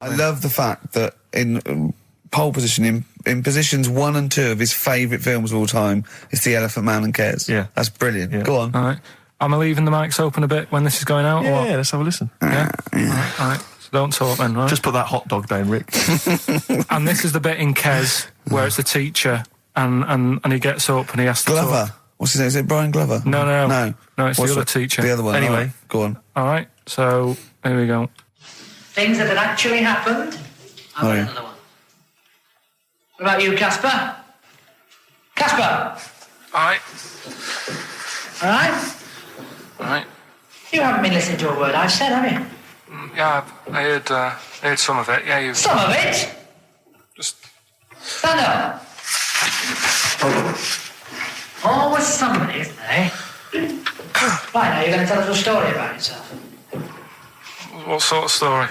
I love the fact that in pole position, in positions 1 and 2 of his favourite films of all time, it's The Elephant Man and Kes. Yeah. That's brilliant. Yeah. Go on. All right. Am I leaving the mics open a bit when this is going out? Yeah, or what? let's have a listen. Yeah? All right. So don't talk then, right? Just put that hot dog down, Rick. And this is the bit in Kes where it's the teacher and he gets up and he has to Glover. talk. What's his name? Is it Brian Glover? No, it's What's the other teacher. The other one. Anyway. All right, go on. All right, so here we go. Things that had actually happened. I've got another one. What about you, Casper? Casper! All right. All right? All right. You haven't been listening to a word I've said, have you? Yeah, I heard some of it. Yeah, you Some of it? just... Stand up. Always somebody, isn't there, eh? Right, now you're going to tell us a story about yourself. What sort of story?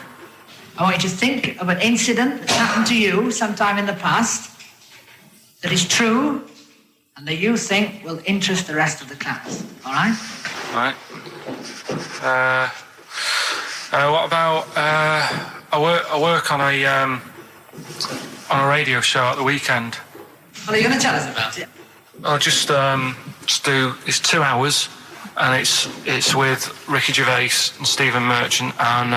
I want you to think of an incident that's happened to you sometime in the past that is true and that you think will interest the rest of the class. All right? All right. What about... I work on a radio show at the weekend. Well, are you going to tell us about it? I'll just do... It's 2 hours, and it's with Ricky Gervais and Stephen Merchant, and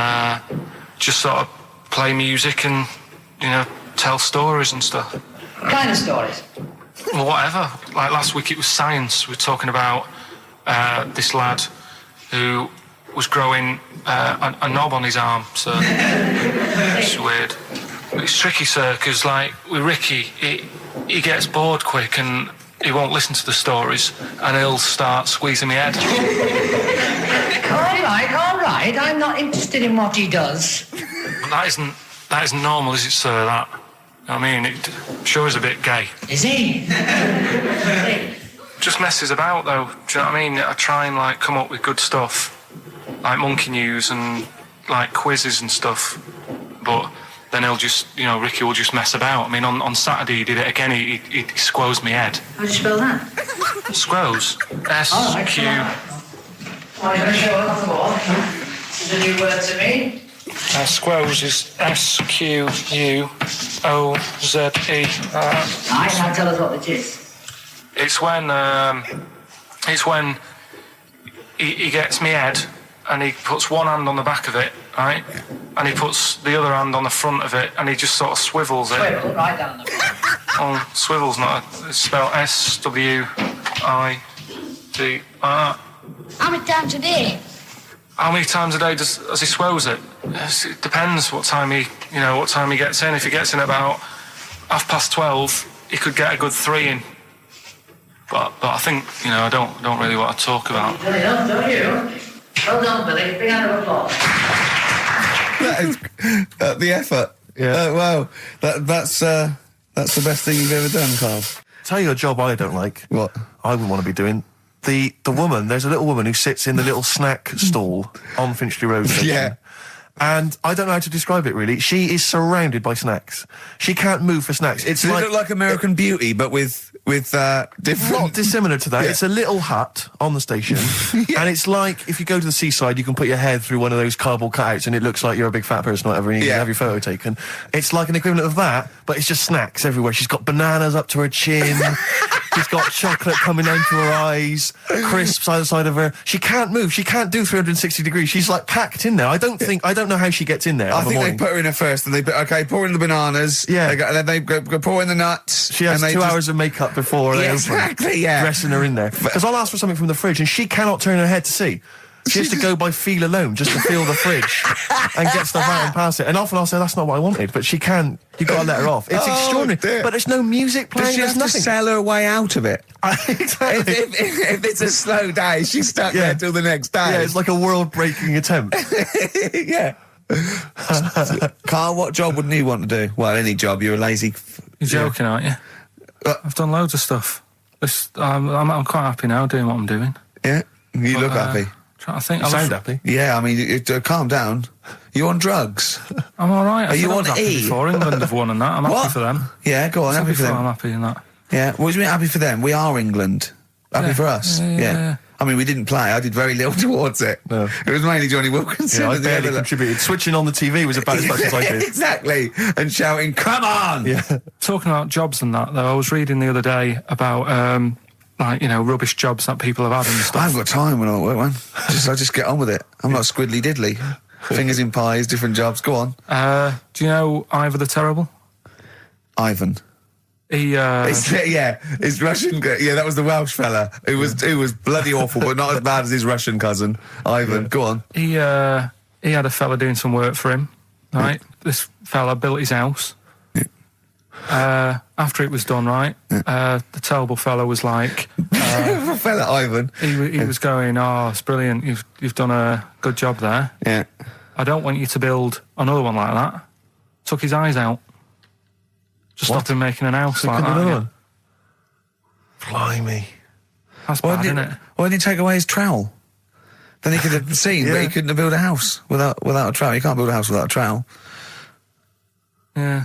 just sort of play music and, you know, tell stories and stuff. What kind of stories? Well, whatever. Like last week it was science. We were talking about this lad who was growing a knob on his arm, so it's weird. It's tricky, sir, because, like, with Ricky, he gets bored quick and he won't listen to the stories and he'll start squeezing my head. All right. I'm not interested in what he does. But that isn't normal, is it, sir, that? I mean, it sure is a bit gay. Is he? Just messes about, though. Do you know what I mean? I try and, like, come up with good stuff, like monkey news and, like, quizzes and stuff. But then he'll just, you know, Ricky will just mess about. I mean, on Saturday he did it again. He squoze me head. How do you spell that? Squoze. S-Q... Oh, you're going to show it on the wall? This is a new word to me. Squoze is S-Q-U-O-Z-E. Right, now tell us what it is. It's when he gets me head and he puts one hand on the back of it, right? And he puts the other hand on the front of it and he just sort of swivels it. Swivel, right down the front. Oh, swivel's not it's spelled S-W-I-D. How many times a day? How many times a day does he swells it? It depends what time he gets in. If he gets in about 12:30, he could get a good 3 in. But I think, you know, I don't really want to talk about. Really don't you? Well done, Billy. Big round of applause. That is the effort. Yeah. Wow. That's the best thing you've ever done, Carl. Tell you a job I don't like. What? I wouldn't want to be doing. The woman, there's a little woman who sits in the little snack stall on Finchley Road. Yeah. And I don't know how to describe it, really. She is surrounded by snacks. She can't move for snacks. It's Does like... it look like American Beauty, but with different... Not dissimilar to that. Yeah. It's a little hut on the station. Yeah. And it's like, if you go to the seaside, you can put your head through one of those cardboard cutouts and it looks like you're a big fat person or whatever, and you can have your photo taken. It's like an equivalent of that, but it's just snacks everywhere. She's got bananas up to her chin. She's got chocolate coming down to her eyes, crisps either side of her. She can't move. She can't do 360 degrees. She's like packed in there. I don't know how she gets in there. I think they put her in there first, and they pour in the bananas. Yeah. And then they go pour in the nuts. She has and 2 hours of makeup before they open, exactly, yeah. dressing her in there. Because I'll ask for something from the fridge, and she cannot turn her head to see. She has to go by feel alone, just to feel the fridge and get stuff out and pass it. And often I'll say, that's not what I wanted, but she can. You've got to let her off. It's extraordinary. Dear. But there's no music playing, Does she there's have nothing. to sell her way out of it? Exactly. If it's a slow day, she's stuck there till the next day. Yeah, it's like a world-breaking attempt. Yeah. Carl, what job wouldn't you want to do? Well, any job. You're a lazy... You're joking, aren't you? I've done loads of stuff. I'm quite happy now doing what I'm doing. Yeah? You look happy. Trying to think. You sound happy. Yeah, I mean, calm down. You on drugs? I'm all right. Are you on happy E? before England have won and that. I'm happy for them. Yeah, go on, happy for them. I'm happy in that. Yeah, what do you mean happy for them? We are England. Happy for us? Yeah. I mean, we didn't play. I did very little towards it. No. It was mainly Johnny Wilkinson. Yeah, I and the barely other- contributed. Switching on the TV was about as much as I did. Exactly. And shouting, come on! Yeah. Talking about jobs and that, though, I was reading the other day about, rubbish jobs that people have had and I stuff. haven't got time when I'm at work, man. I just get on with it. I'm not squiddly diddly. Fingers in pies, different jobs. Go on. Do you know Ivor the Terrible? Ivan. He, His Russian. Yeah, that was the Welsh fella. It was bloody awful, but not as bad as his Russian cousin, Ivan. Yeah. Go on. he had a fella doing some work for him, right? This fella built his house. After it was done, right, the terrible fella was like, Fella Ivan. he was going, "Oh, it's brilliant. You've done a good job there. Yeah. I don't want you to build another one like that." Took his eyes out. Just stopped him making an house like that. Another Yeah. one. Blimey. That's Why bad, didn't isn't it? Why didn't he take away his trowel? Then he could have seen, but Yeah. he couldn't have built a house without a trowel. You can't build a house without a trowel. Yeah.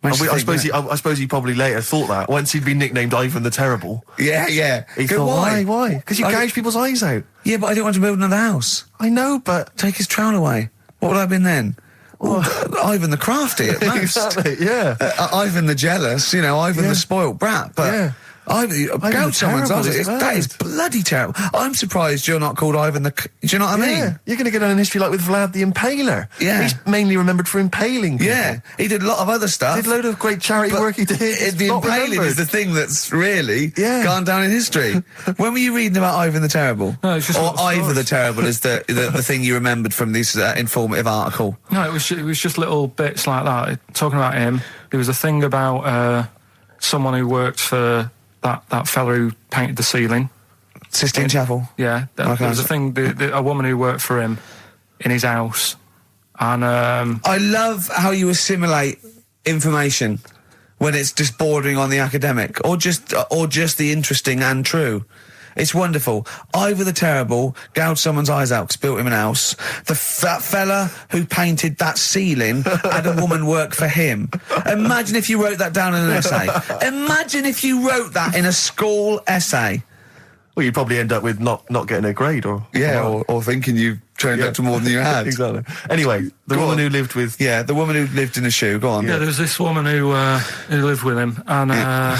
Makes you I think, suppose doesn't it? I suppose he probably later thought that once he'd been nicknamed Ivan the Terrible. Yeah. He Go, thought, why? Because you I- gouge people's eyes out. Yeah, but I didn't want to build another house. I know, but Take his trowel away. What would I have been then? Ivan the crafty at most. exactly, yeah. Ivan the jealous, Ivan Yeah. the spoilt brat. But Yeah. Ivan the gouge someone's Terrible eyes. is That is bad. bloody terrible. I'm surprised you're not called Ivan the. Do you know what I mean? Yeah, you're going to get on in history like with Vlad the Impaler. Yeah. He's mainly remembered for impaling people. Yeah, he did a lot of other stuff. Did a load of great charity But work he did. It's the not impaling remembered. is the thing that's really Yeah. gone down in history. When were you reading about Ivan the Terrible? No, it's just or little Ivor the stories. Terrible is the thing you remembered from this informative article. No, it was just little bits like that. Talking about him, there was a thing about someone who worked for that fella who painted the ceiling. Sistine Chapel. Yeah, Okay. there was a thing. A woman who worked for him in his house, and I love how you assimilate information when it's just bordering on the academic, or just the interesting and true. It's wonderful. Ivor the Terrible gouged someone's eyes out 'cause built him an house. That fella who painted that ceiling had a woman work for him. Imagine if you wrote that down in an essay. Imagine if you wrote that in a school essay. Well, you'd probably end up with not getting a grade or... Yeah, or thinking you turned up to more than you had. Exactly. Anyway, the Go woman on. who lived with... Yeah, the woman who lived in a shoe. Go on. yeah, there was this woman who lived with him, and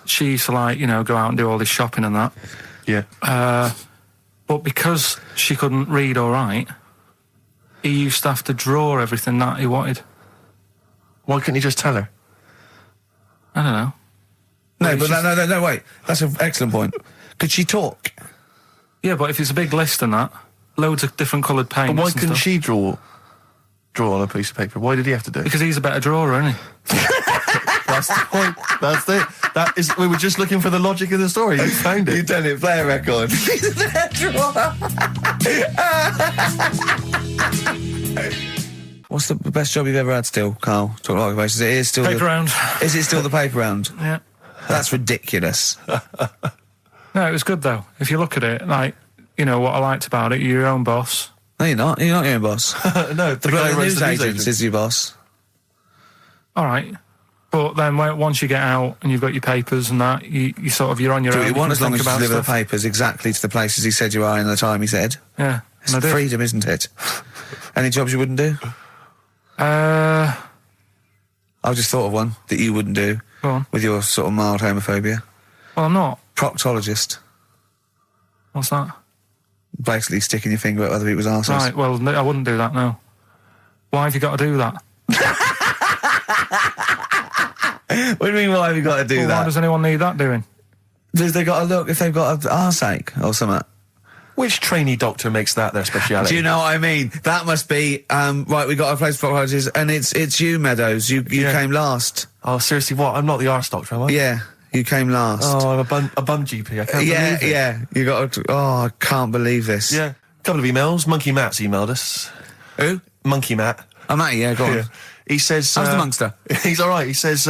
she used to go out and do all this shopping and that. Yeah. But because she couldn't read or write, he used to have to draw everything that he wanted. Why couldn't you just tell her? I don't know. No, but no, wait. That's an excellent point. Could she talk? Yeah, but if it's a big list and that, loads of different coloured paints. But why and couldn't stuff. she draw on a piece of paper? Why did he have to do it? Because he's a better drawer, isn't he? That's the point. That's it. That is. We were just looking for the logic of the story. You found You've it. done it. Play a record. What's the best job you've ever had still, Carl? Talk about occupations. It is still Paper round. Is it still the paper round? Yeah. That's ridiculous. No, it was good though. If you look at it, what I liked about it, you're your own boss. No, you're not. You're not your own boss. No, The guy who runs news the agent is your boss. All right. But then once you get out and you've got your papers and that, you're on your Do own. what you want can as long think as you about deliver the stuff. papers exactly to the places he said you are in the time he said. Yeah. It's and I did. freedom, isn't it? Any jobs you wouldn't do? Go I just thought of one that you wouldn't do on. with your sort of mild homophobia. Well, I'm not. Proctologist. What's that? Basically sticking your finger at other people's arses. Right, well, no, I wouldn't do that, no. Why have you got to do that? What do you mean, why have you got to do Well, why that? does anyone need that doing? Because they got to look if they've got an arseache or something. Which trainee doctor makes that their speciality? Do you know what I mean? That must be, right, we got a place for proctologists, and it's you, Meadows. You Yeah. came last. Oh, seriously, what? I'm not the arse doctor, am I? Yeah, you came last. Oh, I'm a bum GP. I can't yeah, believe it. yeah. You got to, I can't believe this. Yeah. Couple of emails. Monkey Matt's emailed us. Who? Monkey Matt. I'm at you, yeah, go on. Yeah. He says... How's the Monkster? He's all right. He says,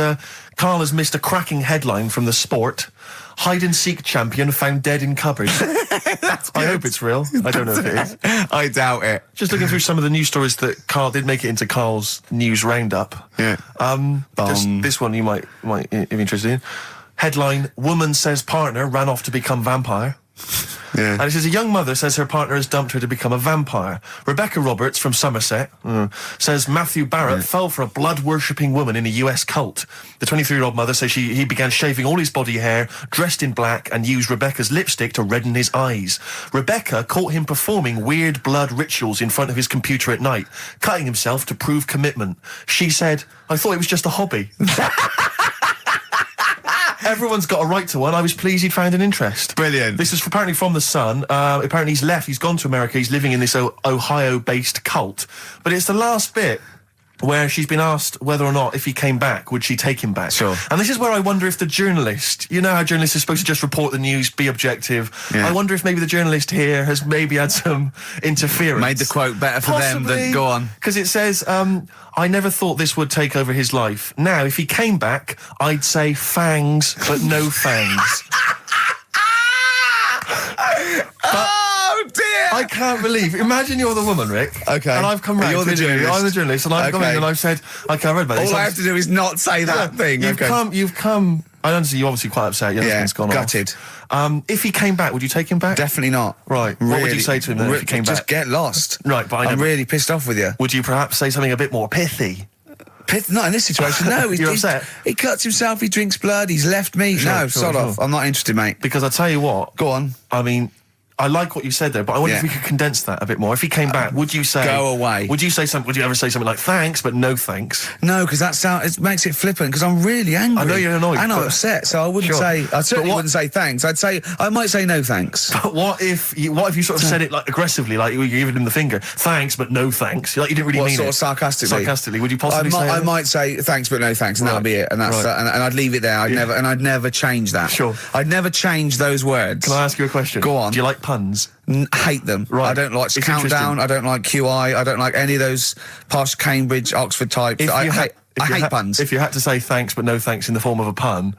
Carl has missed a cracking headline from The Sport. Hide-and-seek champion found dead in cupboard. I hope it's real. I don't know if it is. I doubt it. Just looking through some of the news stories that Carl did make it into Carl's news roundup. Yeah. Just this one you might be interested in. Headline: Woman says partner ran off to become vampire. Yeah. And it says, a young mother says her partner has dumped her to become a vampire. Rebecca Roberts from Somerset says Matthew Barrett fell for a blood-worshipping woman in a US cult. The 23-year-old mother says he began shaving all his body hair, dressed in black, and used Rebecca's lipstick to redden his eyes. Rebecca caught him performing weird blood rituals in front of his computer at night, cutting himself to prove commitment. She said, I thought it was just a hobby. Everyone's got a right to one. I was pleased he'd found an interest. Brilliant. This is apparently from The Sun. Apparently he's left. He's gone to America. He's living in this Ohio-based cult. But it's the last bit where she's been asked whether or not, if he came back, would she take him back? Sure. And this is where I wonder if the journalist, you know how journalists are supposed to just report the news, be objective. Yeah. I wonder if maybe the journalist here has maybe had some interference. Made the quote better for them than go on. Because it says, I never thought this would take over his life. Now, if he came back, I'd say fangs, but no fangs. Oh dear! I can't believe. Imagine you're the woman, Rick. Okay. And I've come round. You're the to interview you. journalist. I'm the journalist, and I've come Okay. in and I've said, okay, I read about this. All I have to do is not say that thing. You've come. I understand you're obviously quite upset. Your husband's gone gutted. off. If he came back, would you take him back? Definitely not. Right. What would you say to him then if he came Just back? get lost. Right, but I'm really pissed off with you. Would you perhaps say something a bit more pithy? Not in this situation, no. You're upset? He cuts himself, he drinks blood, he's left me. No, sod off. I'm not interested, mate. Because I tell you what. Go on. I mean, I like what you said there, but I wonder if we could condense that a bit more. If he came back, would you say... Go away. Would you say something? Would you ever say something like, thanks, but no thanks? No, because it makes it flippant, because I'm really angry. I know you're annoyed, And I'm but- upset, so I wouldn't Sure. say... I certainly But wouldn't say thanks. I might say no thanks. But what if you sort of said it like aggressively, like you were giving him the finger, thanks, but no thanks? Like you didn't really What, mean sort it. of sarcastically? Sarcastically, would you possibly say I that? might say thanks but no thanks, and that'll Right. be it, and that's Right. and I'd leave it there. I'd never change that. Sure. I'd never change those words. Can I ask you a question? Go on. Do you like puns? Hate them. Right. I don't like It's Countdown. interesting. I don't like QI. I don't like any of those posh Cambridge, Oxford types. I hate puns. If you had to say thanks but no thanks in the form of a pun,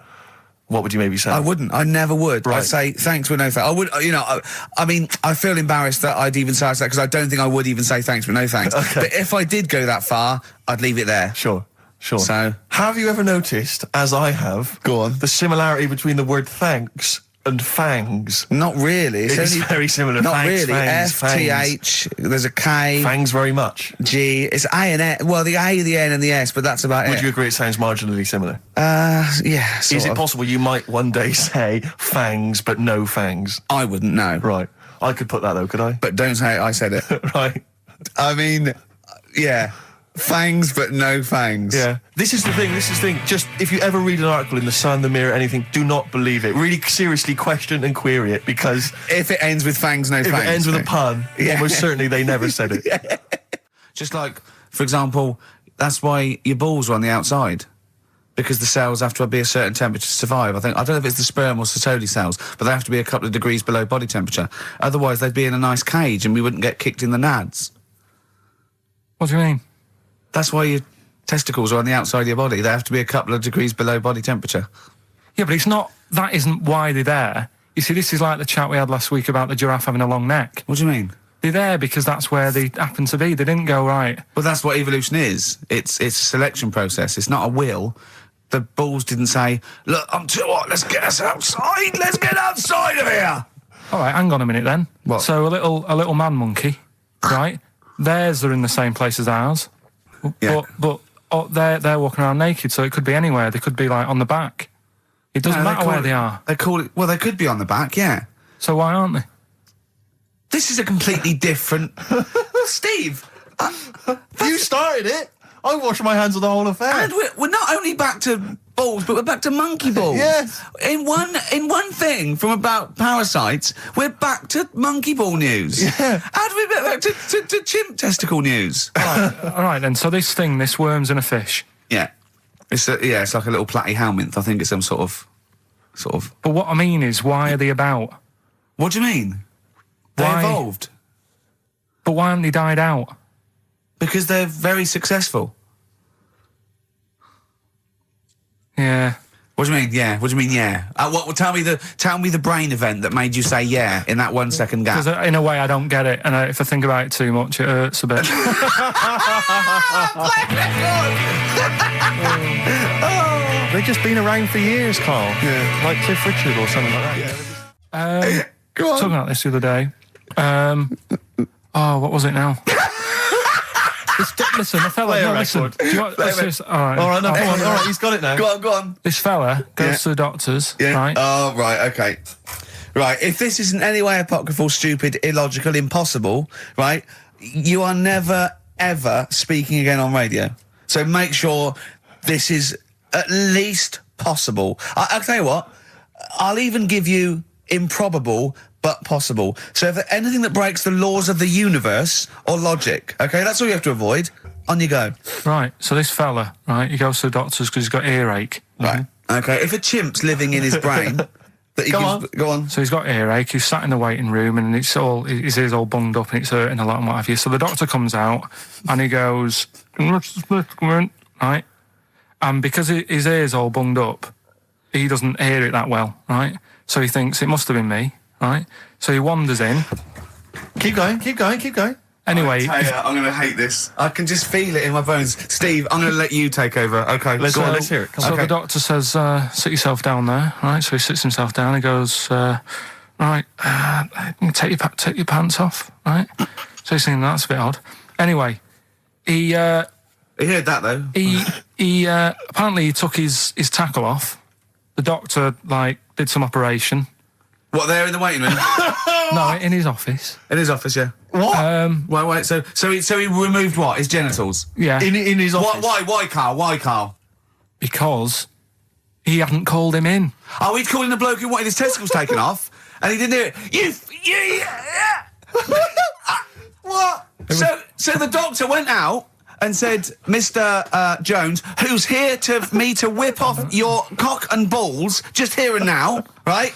what would you maybe say? I wouldn't. I never would. Right. I'd say thanks but no thanks. I would. I mean, I feel embarrassed that I'd even say that because I don't think I would even say thanks but no thanks. Okay. But if I did go that far, I'd leave it there. Sure. So- have you ever noticed, as I have, Go on. the similarity between the word thanks and fangs? Not really. It's very similar. Not Thanks, really. fangs, F-T-H, there's a K, Fangs very much. G, it's A and S. Well, the A, the N and the S, but that's about Would it. you agree it sounds marginally similar? Yeah, Is it possible you might one day say fangs but no fangs? I wouldn't know. Right. I could put that though, could I? But don't say I said it. Right. I mean, yeah. Fangs, but no fangs. Yeah. This is the thing. Just if you ever read an article in The Sun, The Mirror, anything, do not believe it. Really seriously question and query it, because If it ends with fangs, no if fangs. it ends with a pun, Yeah. almost certainly they never said it. Just like, for example, that's why your balls are on the outside. Because the cells have to be a certain temperature to survive. I don't know if it's the sperm or Sertoli cells, but they have to be a couple of degrees below body temperature. Otherwise, they'd be in a nice cage and we wouldn't get kicked in the nads. What do you mean? That's why your testicles are on the outside of your body. They have to be a couple of degrees below body temperature. Yeah, but it's not. That isn't why they're there. You see, this is like the chat we had last week about the giraffe having a long neck. What do you mean? They're there because that's where they happen to be. They didn't go, right. Well, that's what evolution is. It's a selection process. It's not a will. The balls didn't say, look, I'm too hot, let's get us outside. Let's get outside of here. All right, hang on a minute then. What? So a little man monkey, right? Theirs are in the same place as ours. Yeah. But they're walking around naked, so it could be anywhere. They could be like on the back. It doesn't No, matter where they are. They call it, well, they could be on the back, yeah. So why aren't they? This is a completely different... Steve! You started it. I wash my hands of the whole affair. And we're not only back to balls, but we're back to monkey balls. Yes. In one thing from about parasites, we're back to monkey ball news. Yeah. How do we get back to chimp testicle news? All right then. So this worm's in a fish. Yeah. It's like a little platy helminth. I think it's some sort of. But what I mean is, why are they about? What do you mean? They Why? evolved But why haven't they died out? because they're very successful. Yeah. What do you mean? Yeah. What do you mean? Yeah. Tell me the brain event that made you say yeah in that 1 second gap. Because in a way I don't get it, and if I think about it too much, it hurts a bit. They've just been around for years, Carl. Yeah. Like Cliff Richard or something like that. Go on. Talking about this the other day. What was it now? Listen, the fella. No, listen. Do you want, all right, no, come on. All right, he's got it now. Go on. This fella goes to the doctors, right? Oh, right, okay. Right, if this is in any way apocryphal, stupid, illogical, impossible, right, you are never, ever speaking again on radio. So make sure this is at least possible. I'll tell you what, I'll even give you improbable but possible. So if anything that breaks the laws of the universe or logic, okay, that's all you have to avoid. On you go. Right, so this fella, right, he goes to the doctors because he's got earache. Right, okay, if a chimp's living in his brain... Go on. So he's got earache, he's sat in the waiting room and his ear's all bunged up and it's hurting a lot and what have you. So the doctor comes out and he goes, right? And because his ear's all bunged up, he doesn't hear it that well, right? So he thinks it must have been me, right? So he wanders in. Keep going. Anyway, I'm going to hate this. I can just feel it in my bones. Steve, I'm going to let you take over. Okay, let's hear it. So the doctor says, sit yourself down there, right? So he sits himself down. He goes, right, take your pants off, right? So he's thinking that's a bit odd. Anyway, he heard that though. He apparently he took his tackle off. The doctor did some operation. What, there in the waiting room? No, in his office. In his office, yeah. What? Wait. So he removed what? His genitals? Yeah. In his office. Why, Carl? Because he hadn't called him in. Oh, he'd called in the bloke who wanted his testicles taken off, and he didn't hear it. What? So the doctor went out and said, Mr. Jones, who's here to whip off your cock and balls just here and now, right?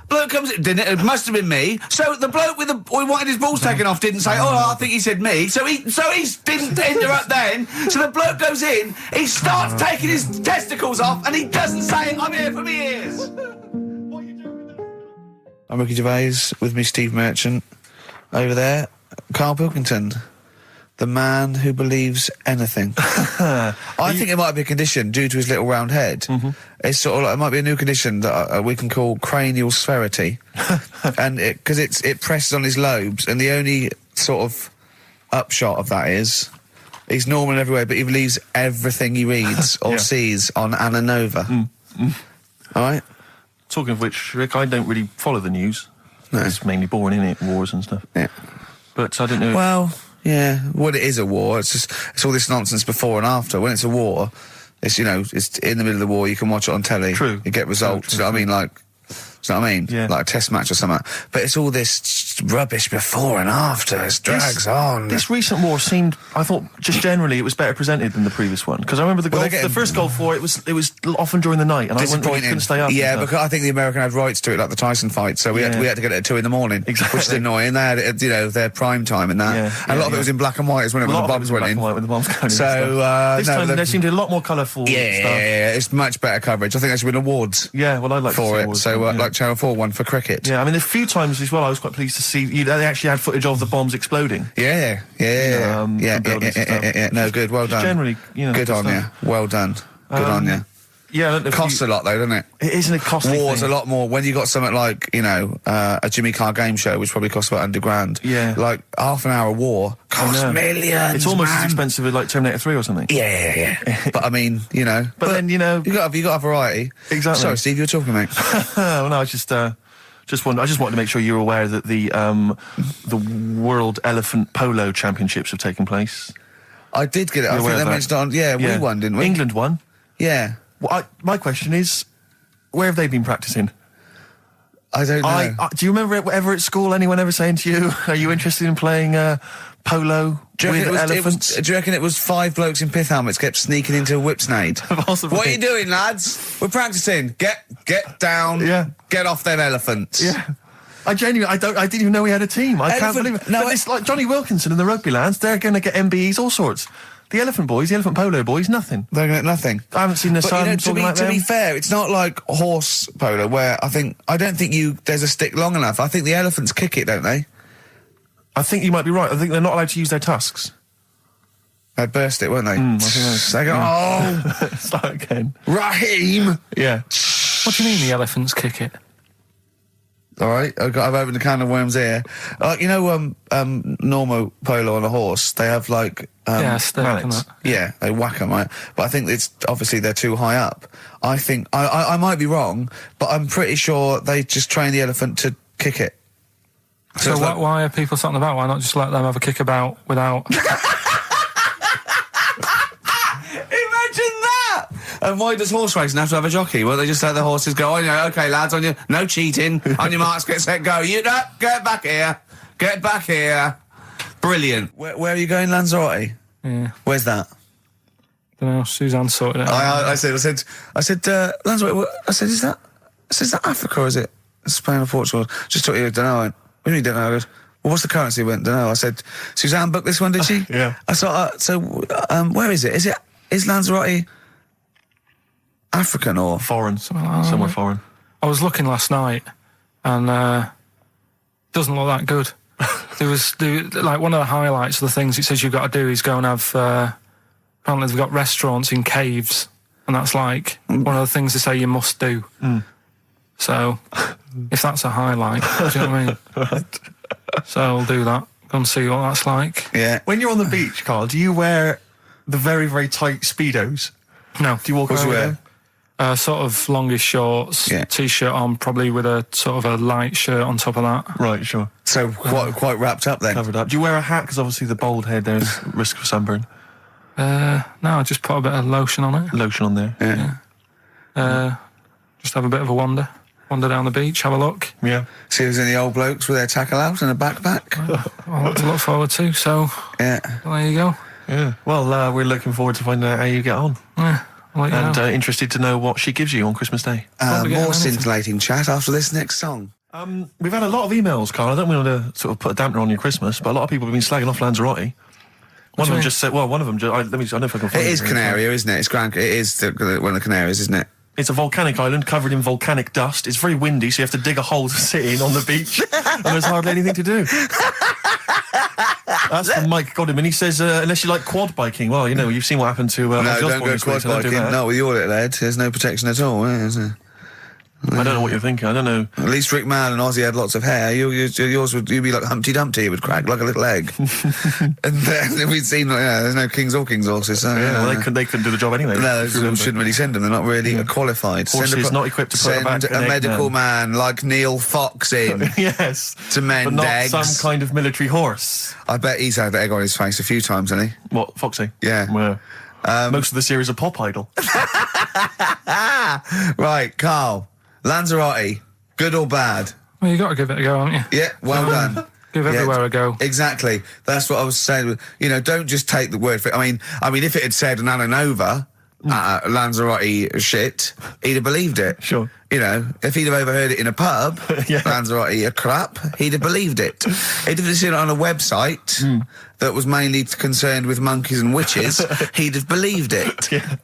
Bloke comes in, didn't it? It must have been me. So the bloke who wanted his balls taken off didn't say, I think he said me. So he didn't interrupt then. So the bloke goes in, he starts taking his testicles off, and he doesn't say, I'm here for me ears. I'm Ricky Gervais, with me Steve Merchant. Over there, Karl Pilkington. The man who believes anything. I think it might be a condition due to his little round head. Mm-hmm. It's sort of it might be a new condition that we can call cranial spherity, and because it presses on his lobes, and the only sort of upshot of that is he's normal in every way, but he believes everything he reads or sees on Anna Nova. All right. Talking of which, Rick, I don't really follow the news. No. It's mainly boring, isn't it? Wars and stuff. Yeah. But I don't know. Well. Yeah, it is a war. It's all this nonsense before and after. When it's a war, it's it's in the middle of the war. You can watch it on telly. True. You get results. True. You know what I mean? Yeah. Like a test match or something. But it's all this rubbish before and after. It drags on. This recent war seemed, I thought, just generally, it was better presented than the previous one. Because I remember the first Gulf War, it was often during the night, and I couldn't stay up. Yeah, because I think the American had rights to it, like the Tyson fight. So we had to get it at 2 in the morning, exactly. Which is annoying. They had it, their prime time and that. And a lot of it was in black and white as when the bombs went in. When the bombs went in. So this time there seemed to be a lot more colourful stuff. Yeah, it's much better coverage. I think they should win awards. Yeah, well, I'd like for to see it. awards, So like Channel 4 won for cricket. Yeah, I mean, a few times as well, I was quite pleased to see they actually had footage of the bombs exploding. Yeah. No, good, well done. Generally, good on you. Well done. Good on you. Yeah, it costs a lot though, doesn't it? It isn't a costly War's thing. a lot more when you got something like a Jimmy Carr game show, which probably costs about $100,000. Yeah, like half an hour war costs millions. It's almost as expensive as like Terminator 3 or something. Yeah. But I mean, But then you got a variety. Exactly. Sorry, Steve, you were talking, mate. Well, no, I just wanted to make sure you're aware that the World Elephant Polo Championships have taken place. I did get it. I think they mentioned on. Yeah, we won, didn't we? England won. Yeah. Well, my question is, where have they been practicing? I don't know. Do you remember ever at school anyone ever saying to you, "Are you interested in playing polo with elephants?" Do you reckon it was 5 blokes in pith helmets kept sneaking into a whipsnade? Possibly. What are you doing, lads? We're practicing. Get down. Yeah. Get off them elephants. Yeah. I didn't even know we had a team. I can't believe it. No, but it's like Johnny Wilkinson and the rugby lads. They're going to get MBEs, all sorts. The elephant polo boys, nothing. They're going to get nothing. I haven't seen their son talking like them. To be fair, it's not like horse polo where I don't think there's a stick long enough. I think the elephants kick it, don't they? I think you might be right. I think they're not allowed to use their tusks. They'd burst it, won't they? I think they go, start again. Raheem! Yeah. What do you mean the elephants kick it? All right, I've opened a can of worms here. You know, normal polo on a horse, they have like mallets. Yeah, they whack them, right? But I think it's obviously they're too high up. I think I might be wrong, but I'm pretty sure they just train the elephant to kick it. So why are people something about? Why not just let them have a kick about without? Imagine that! And why does horse racing have to have a jockey? Well, they just let the horses go, okay, lads, on your, no cheating, on your marks, get set, go. Get back here. Get back here. Brilliant. Where are you going, Lanzarote? Yeah. Where's that? Don't know, Suzanne sorted it out. I said, Lanzarote, is that Africa or is it Spain or Portugal? Just thought you don't know. What do you mean don't know? I goes, well, what's the currency? I went, don't know. I said, Suzanne booked this one, did she? Yeah. I thought, where is it? Is Lanzarote African or foreign? Somewhere foreign. I was looking last night, and doesn't look that good. There was like one of the highlights of the things it says you've got to do is go and have. Apparently, they've got restaurants in caves, and that's like one of the things they say you must do. So, if that's a highlight, do you know what I mean? Right. So I'll do that. Go and see what that's like. Yeah. When you're on the beach, Carl, do you wear the very, very tight Speedos? No. Do you walk around with them? Sort of longish shorts, t-shirt on, probably with a sort of a light shirt on top of that. Right, sure. So quite wrapped up then. Covered up. Do you wear a hat? Because obviously the bald head, there's risk of sunburn. No, I just put a bit of lotion on it. Lotion on there. Yeah. Just have a bit of a wander down the beach, have a look. Yeah. See if there's any old blokes with their tackle out and a backpack. A lot to look forward to, so Yeah. there you go. Yeah. Well, we're looking forward to finding out how you get on. Yeah, I'll let you know. And interested to know what she gives you on Christmas Day. More scintillating chat after this next song. We've had a lot of emails, Carl. I don't want to sort of put a dampener on your Christmas, but a lot of people have been slagging off Lanzarote. One of them just said, well, one of them, I don't know if I can find it. It is Canaria, isn't it? It is one of the Canaries, isn't it? It's a volcanic island covered in volcanic dust. It's very windy, so you have to dig a hole to sit in on the beach, and there's hardly anything to do. That's from Mike Godham, he says, unless you like quad biking, well, you know, you've seen what happened to... no, don't go quad biking. Not with your little head. There's no protection at all, is there? I don't know what you're thinking. I don't know. At least Rick Mann and Ozzy had lots of hair. Yours would be like Humpty Dumpty. It would crack like a little egg. And then we'd seen there's no kings or kings horses. So, well, they couldn't do the job anyway. No, shouldn't really send them. They're not really qualified. Horses not equipped to put back a medical man like Neil Fox in. Yes, to mend but not eggs. Some kind of military horse. I bet he's had egg on his face a few times, hasn't he? What, Foxy? Yeah. Well, most of the series are Pop Idol. Right, Carl. Lanzarote, good or bad? Well, you got to give it a go, haven't you? Yeah, well done. Give everywhere a go. Exactly. That's what I was saying. You know, don't just take the word for it. I mean, if it had said Nananova, Lanzarote shit, he'd have believed it. Sure. You know, if he'd have overheard it in a pub, Yeah. Lanzarote a crap, he'd have believed it. He'd have seen it on a website that was mainly concerned with monkeys and witches, he'd have believed it. Yeah.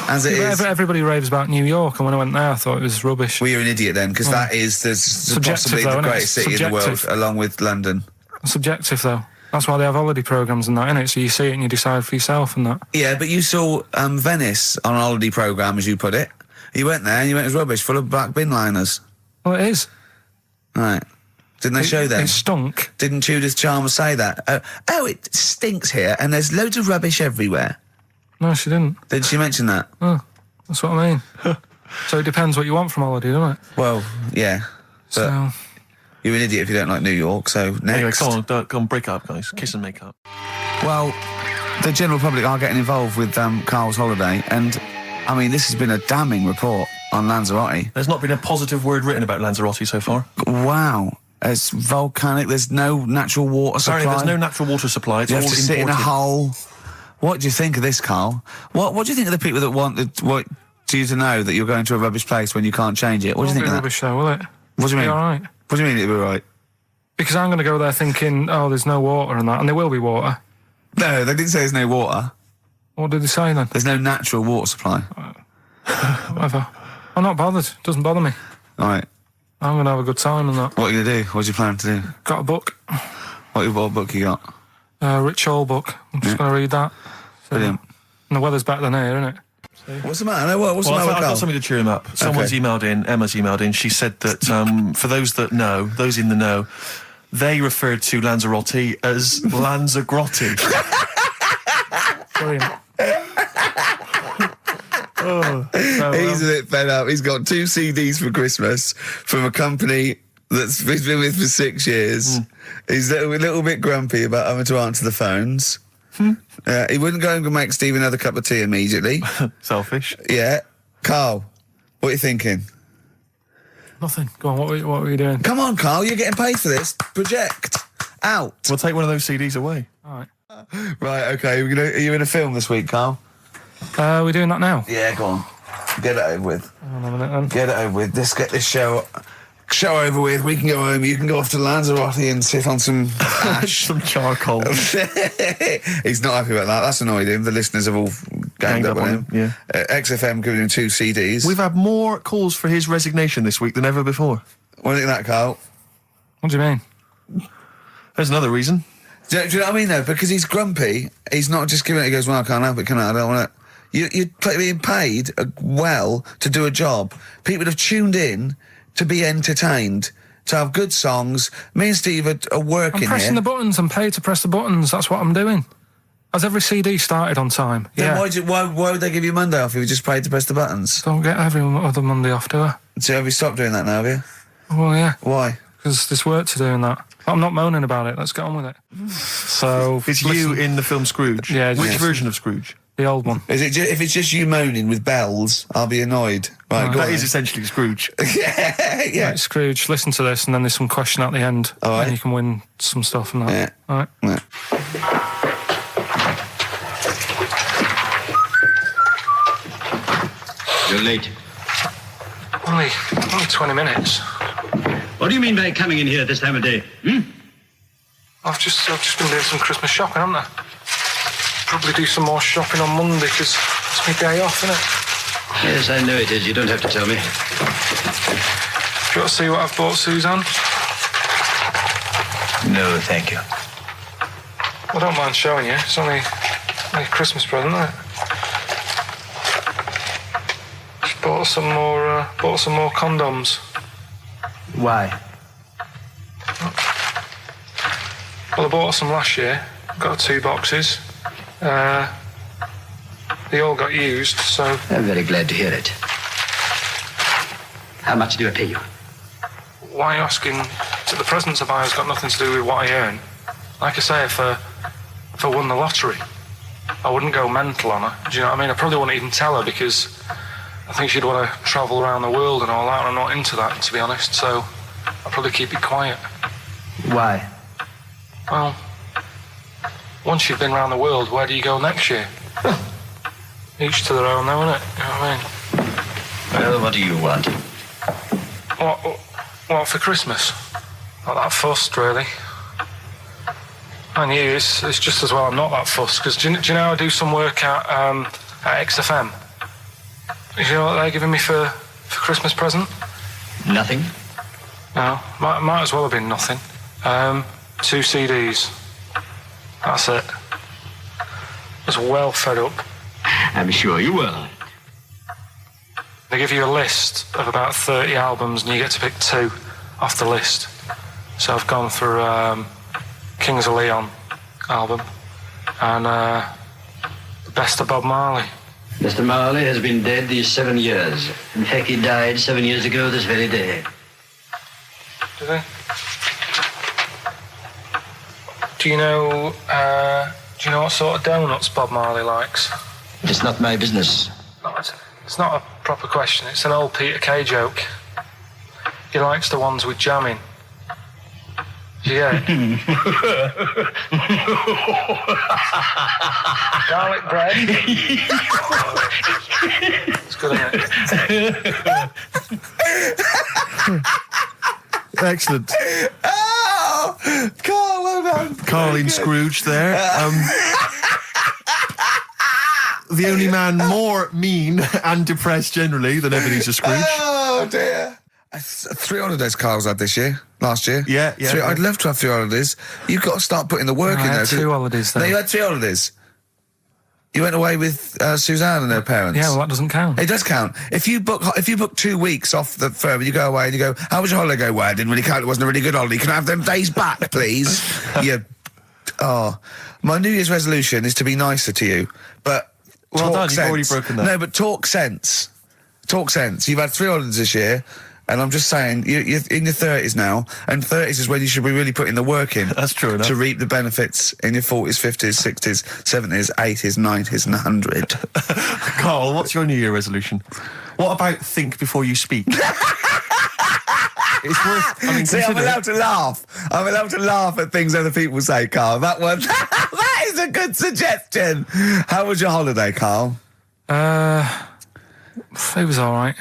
As it is. Everybody raves about New York, and when I went there, I thought it was rubbish. Well, you're an idiot then, because that is possibly the greatest city in the world, along with London. Subjective, though. That's why they have holiday programmes and that, innit? So you see it and you decide for yourself and that. Yeah, but you saw Venice on a holiday programme, as you put it. You went there and you went, it was rubbish, full of black bin liners. Well, it is. Right. Didn't they show them? It stunk. Didn't Judith Chalmers say that? It stinks here and there's loads of rubbish everywhere. No, she didn't. Did she mention that? Oh, that's what I mean. So it depends what you want from holiday, doesn't it? Well, yeah. But So you're an idiot if you don't like New York, so next. Anyway, come on, break up, guys. Kiss and make up. Well, the general public are getting involved with Carl's holiday, and, I mean, this has been a damning report on Lanzarote. There's not been a positive word written about Lanzarote so far. Wow. It's volcanic, there's no natural water supply. Apparently there's no natural water supply, it's You all have to imported. sit in a hole. What do you think of this, Carl? What do you think of the people that want you to know that you're going to a rubbish place when you can't change it? What do you think of that? rubbish though, will it? What do you mean? Be all right. What do you mean it'll be right? Because I'm going to go there thinking, oh, there's no water and that, and there will be water. No, they didn't say there's no water. What did they say then? There's no natural water supply. Whatever. I'm not bothered. Doesn't bother me. All right. I'm going to have a good time and that. What are you going to do? What do you plan to do? Got a book. What book you got? Rich Hall book. I'm just going to read that. So, Brilliant. And the weather's better than here, isn't it? What's the matter? What's the Well, matter with I've Carl? got something to cheer him up. Someone's emailed in, Emma's emailed in, she said that for those that know, those in the know, they referred to Lanzarote as Lanzarote. Brilliant. He's a bit fed up. He's got 2 CDs for Christmas from a company that's he's been with for 6 years. He's a little bit grumpy about having to answer the phones. He wouldn't go and make Steve another cup of tea immediately. Selfish. Yeah. Carl, what are you thinking? Nothing. Go on, what were you doing? Come on, Carl, you're getting paid for this. Project. Out. We'll take one of those CDs away. All right. Right, okay. Are you in a film this week, Carl? We're doing that now. Yeah, go on. Get it over with. Hang on a minute then. Get it over with. Let's get this show over with. We can go home. You can go off to Lanzarote and sit on some ash. Some charcoal. He's not happy about that. That's annoyed him. The listeners have all ganged up on him. Yeah. XFM giving him 2 CDs. We've had more calls for his resignation this week than ever before. What do you think of that, Carl? What do you mean? There's another reason. Do you know what I mean, though? Because he's grumpy, he's not just giving it, he goes, well, I can't help it, can I? I don't want it. You're being paid well to do a job. People have tuned in to be entertained, to have good songs. Me and Steve are working I'm pressing here. the buttons. I'm paid to press the buttons. That's what I'm doing. Has every CD started on time? Then why would they give you Monday off if you just paid to press the buttons? Don't get every other Monday off, do I? So have you stopped doing that now, have you? Well, yeah. Why? Because there's work to do in that. I'm not moaning about it. Let's get on with it. So It's you in the film Scrooge. Yeah, Which yes. version of Scrooge? the old one. Is it if it's just you moaning with bells, I'll be annoyed. Right, go That on is then. essentially Scrooge. yeah. Right, Scrooge, listen to this, and then there's some question at the end, All right. and you can win some stuff and that. Yeah. All right. Yeah. You're late. Only 20 minutes. What do you mean by coming in here at this time of day? I've just been doing some Christmas shopping, haven't I? Probably do some more shopping on Monday because it's my day off, isn't it? Yes, I know it is. You don't have to tell me. Do you want to see what I've bought Suzanne? No, thank you. I don't mind showing you. It's only a Christmas present, isn't it? Just bought some more condoms. Why? Well, I bought some last year. Got 2 boxes. They all got used, so... I'm very glad to hear it. How much do I pay you? Why are you asking? The presents I buy has got nothing to do with what I earn. Like I say, if I won the lottery, I wouldn't go mental on her. Do you know what I mean? I probably wouldn't even tell her because I think she'd want to travel around the world and all that, and I'm not into that, to be honest, so I'll probably keep it quiet. Why? Well, once you've been around the world, where do you go next year? Each to their own, though, innit? You know what I mean? Well, what do you want? What for Christmas? Not that fussed, really. And you, it's just as well I'm not that fussed, because do you know I do some work at XFM? Do you know what they're giving me for Christmas present? Nothing? No, might as well have been nothing. 2 CDs. That's it. I was well fed up. I'm sure you will. They give you a list of about 30 albums and you get to pick 2 off the list. So I've gone for Kings of Leon album and the best of Bob Marley. Mr. Marley has been dead these 7 years. In fact, he died 7 years ago this very day. Did they? Do you know what sort of donuts Bob Marley likes? It's not my business. No, it's not a proper question. It's an old Peter Kay joke. He likes the ones with jam in. Do you get it? Garlic bread. It's good, isn't it? Excellent. Oh, Carl, well done. Carl in Scrooge there. The only man more mean and depressed generally than Ebenezer Scrooge. Oh dear. 3 holidays Carl's had this year, last year. Yeah. I'd love to have 3 holidays. You've got to start putting the work in I there. had 2 holidays No, then. you had 3 holidays. You went away with Suzanne and her parents. Yeah, well, that doesn't count. It does count. If you book 2 weeks off the firm, you go away and you go, how was your holiday? Go, well, it didn't really count. It wasn't a really good holiday. Can I have them days back, please? My New Year's resolution is to be nicer to you, but Well talk done, sense. you've already broken that. No, but talk sense. Talk sense. You've had 3 holidays this year, and I'm just saying, you're in your 30s now, and 30s is when you should be really putting the work in. That's true enough. To reap the benefits in your 40s, 50s, 60s, 70s, 80s, 90s, and 100. Carl, what's your New Year resolution? What about think before you speak? It's worth. I mean, See, I'm consider- allowed to laugh. I'm allowed to laugh at things other people say, Carl. That one, that is a good suggestion. How was your holiday, Carl? It was all right.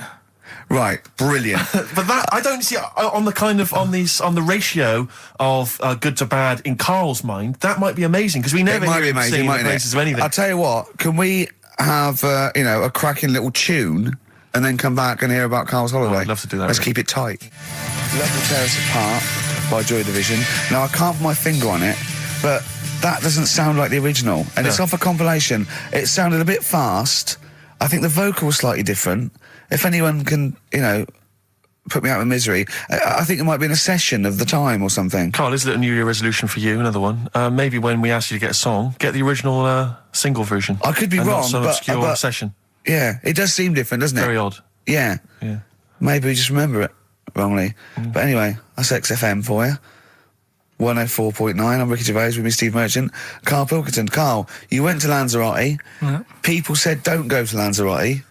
Right, brilliant. But that I don't see on the ratio of good to bad in Carl's mind. That might be amazing because we never It might hear be him amazing, singing the mightn't praises it? of anything. I'll tell you what. Can we have a cracking little tune and then come back and hear about Carl's holiday? I'd love to do that, Let's really. keep it tight. Love to Tear Us Apart by Joy Division. Now I can't put my finger on it, but that doesn't sound like the original, and it's off a compilation. It sounded a bit fast. I think the vocal was slightly different. If anyone can, put me out of misery, I think it might be in a session of the time or something. Carl, is it a New Year resolution for you? Another one. Maybe when we ask you to get a song, get the original single version. I could be and wrong, not some but- obscure but- session. Yeah, it does seem different, doesn't it? Very odd. Yeah. Yeah. Maybe we just remember it wrongly. But anyway, that's XFM for you. 104.9. I'm Ricky Gervais with me, Steve Merchant. Karl Pilkington. Carl, you went to Lanzarote. Yeah. People said don't go to Lanzarote.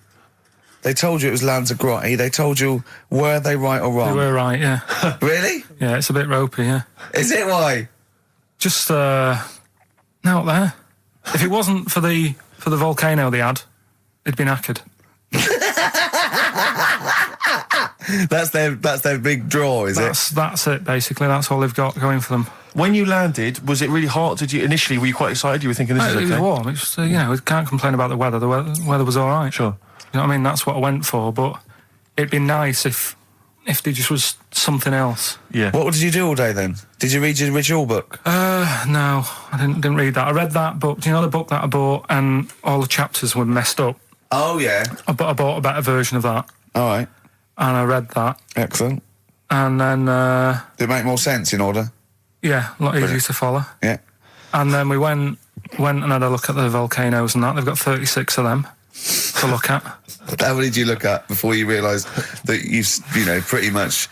They told you it was Lanzarote. They told you, were they right or You wrong? were right, yeah. Really? Yeah, it's a bit ropey, yeah. Is it why? Just, out there. If it wasn't for the volcano they had, it'd been knackered. That's their big draw, is it? That's it, basically. That's all they've got going for them. When you landed, was it really hot? Initially, were you quite excited? You were thinking this is okay? It was warm. It's we can't complain about the weather. The weather was all right. Sure. You know what I mean? That's what I went for, but it'd been nice if there just was something else. Yeah. What did you do all day then? Did you read your ritual book? No, I didn't read that. I read that book. Do you know the book that I bought and all the chapters were messed up? Oh, yeah. I bought a better version of that All right. and I read that. Excellent. And then, Did it make more sense in order? yeah, a lot easier to follow. Yeah. And then we went and had a look at the volcanoes and that. They've got 36 of them to look at. How many did you look at before you realised that pretty much,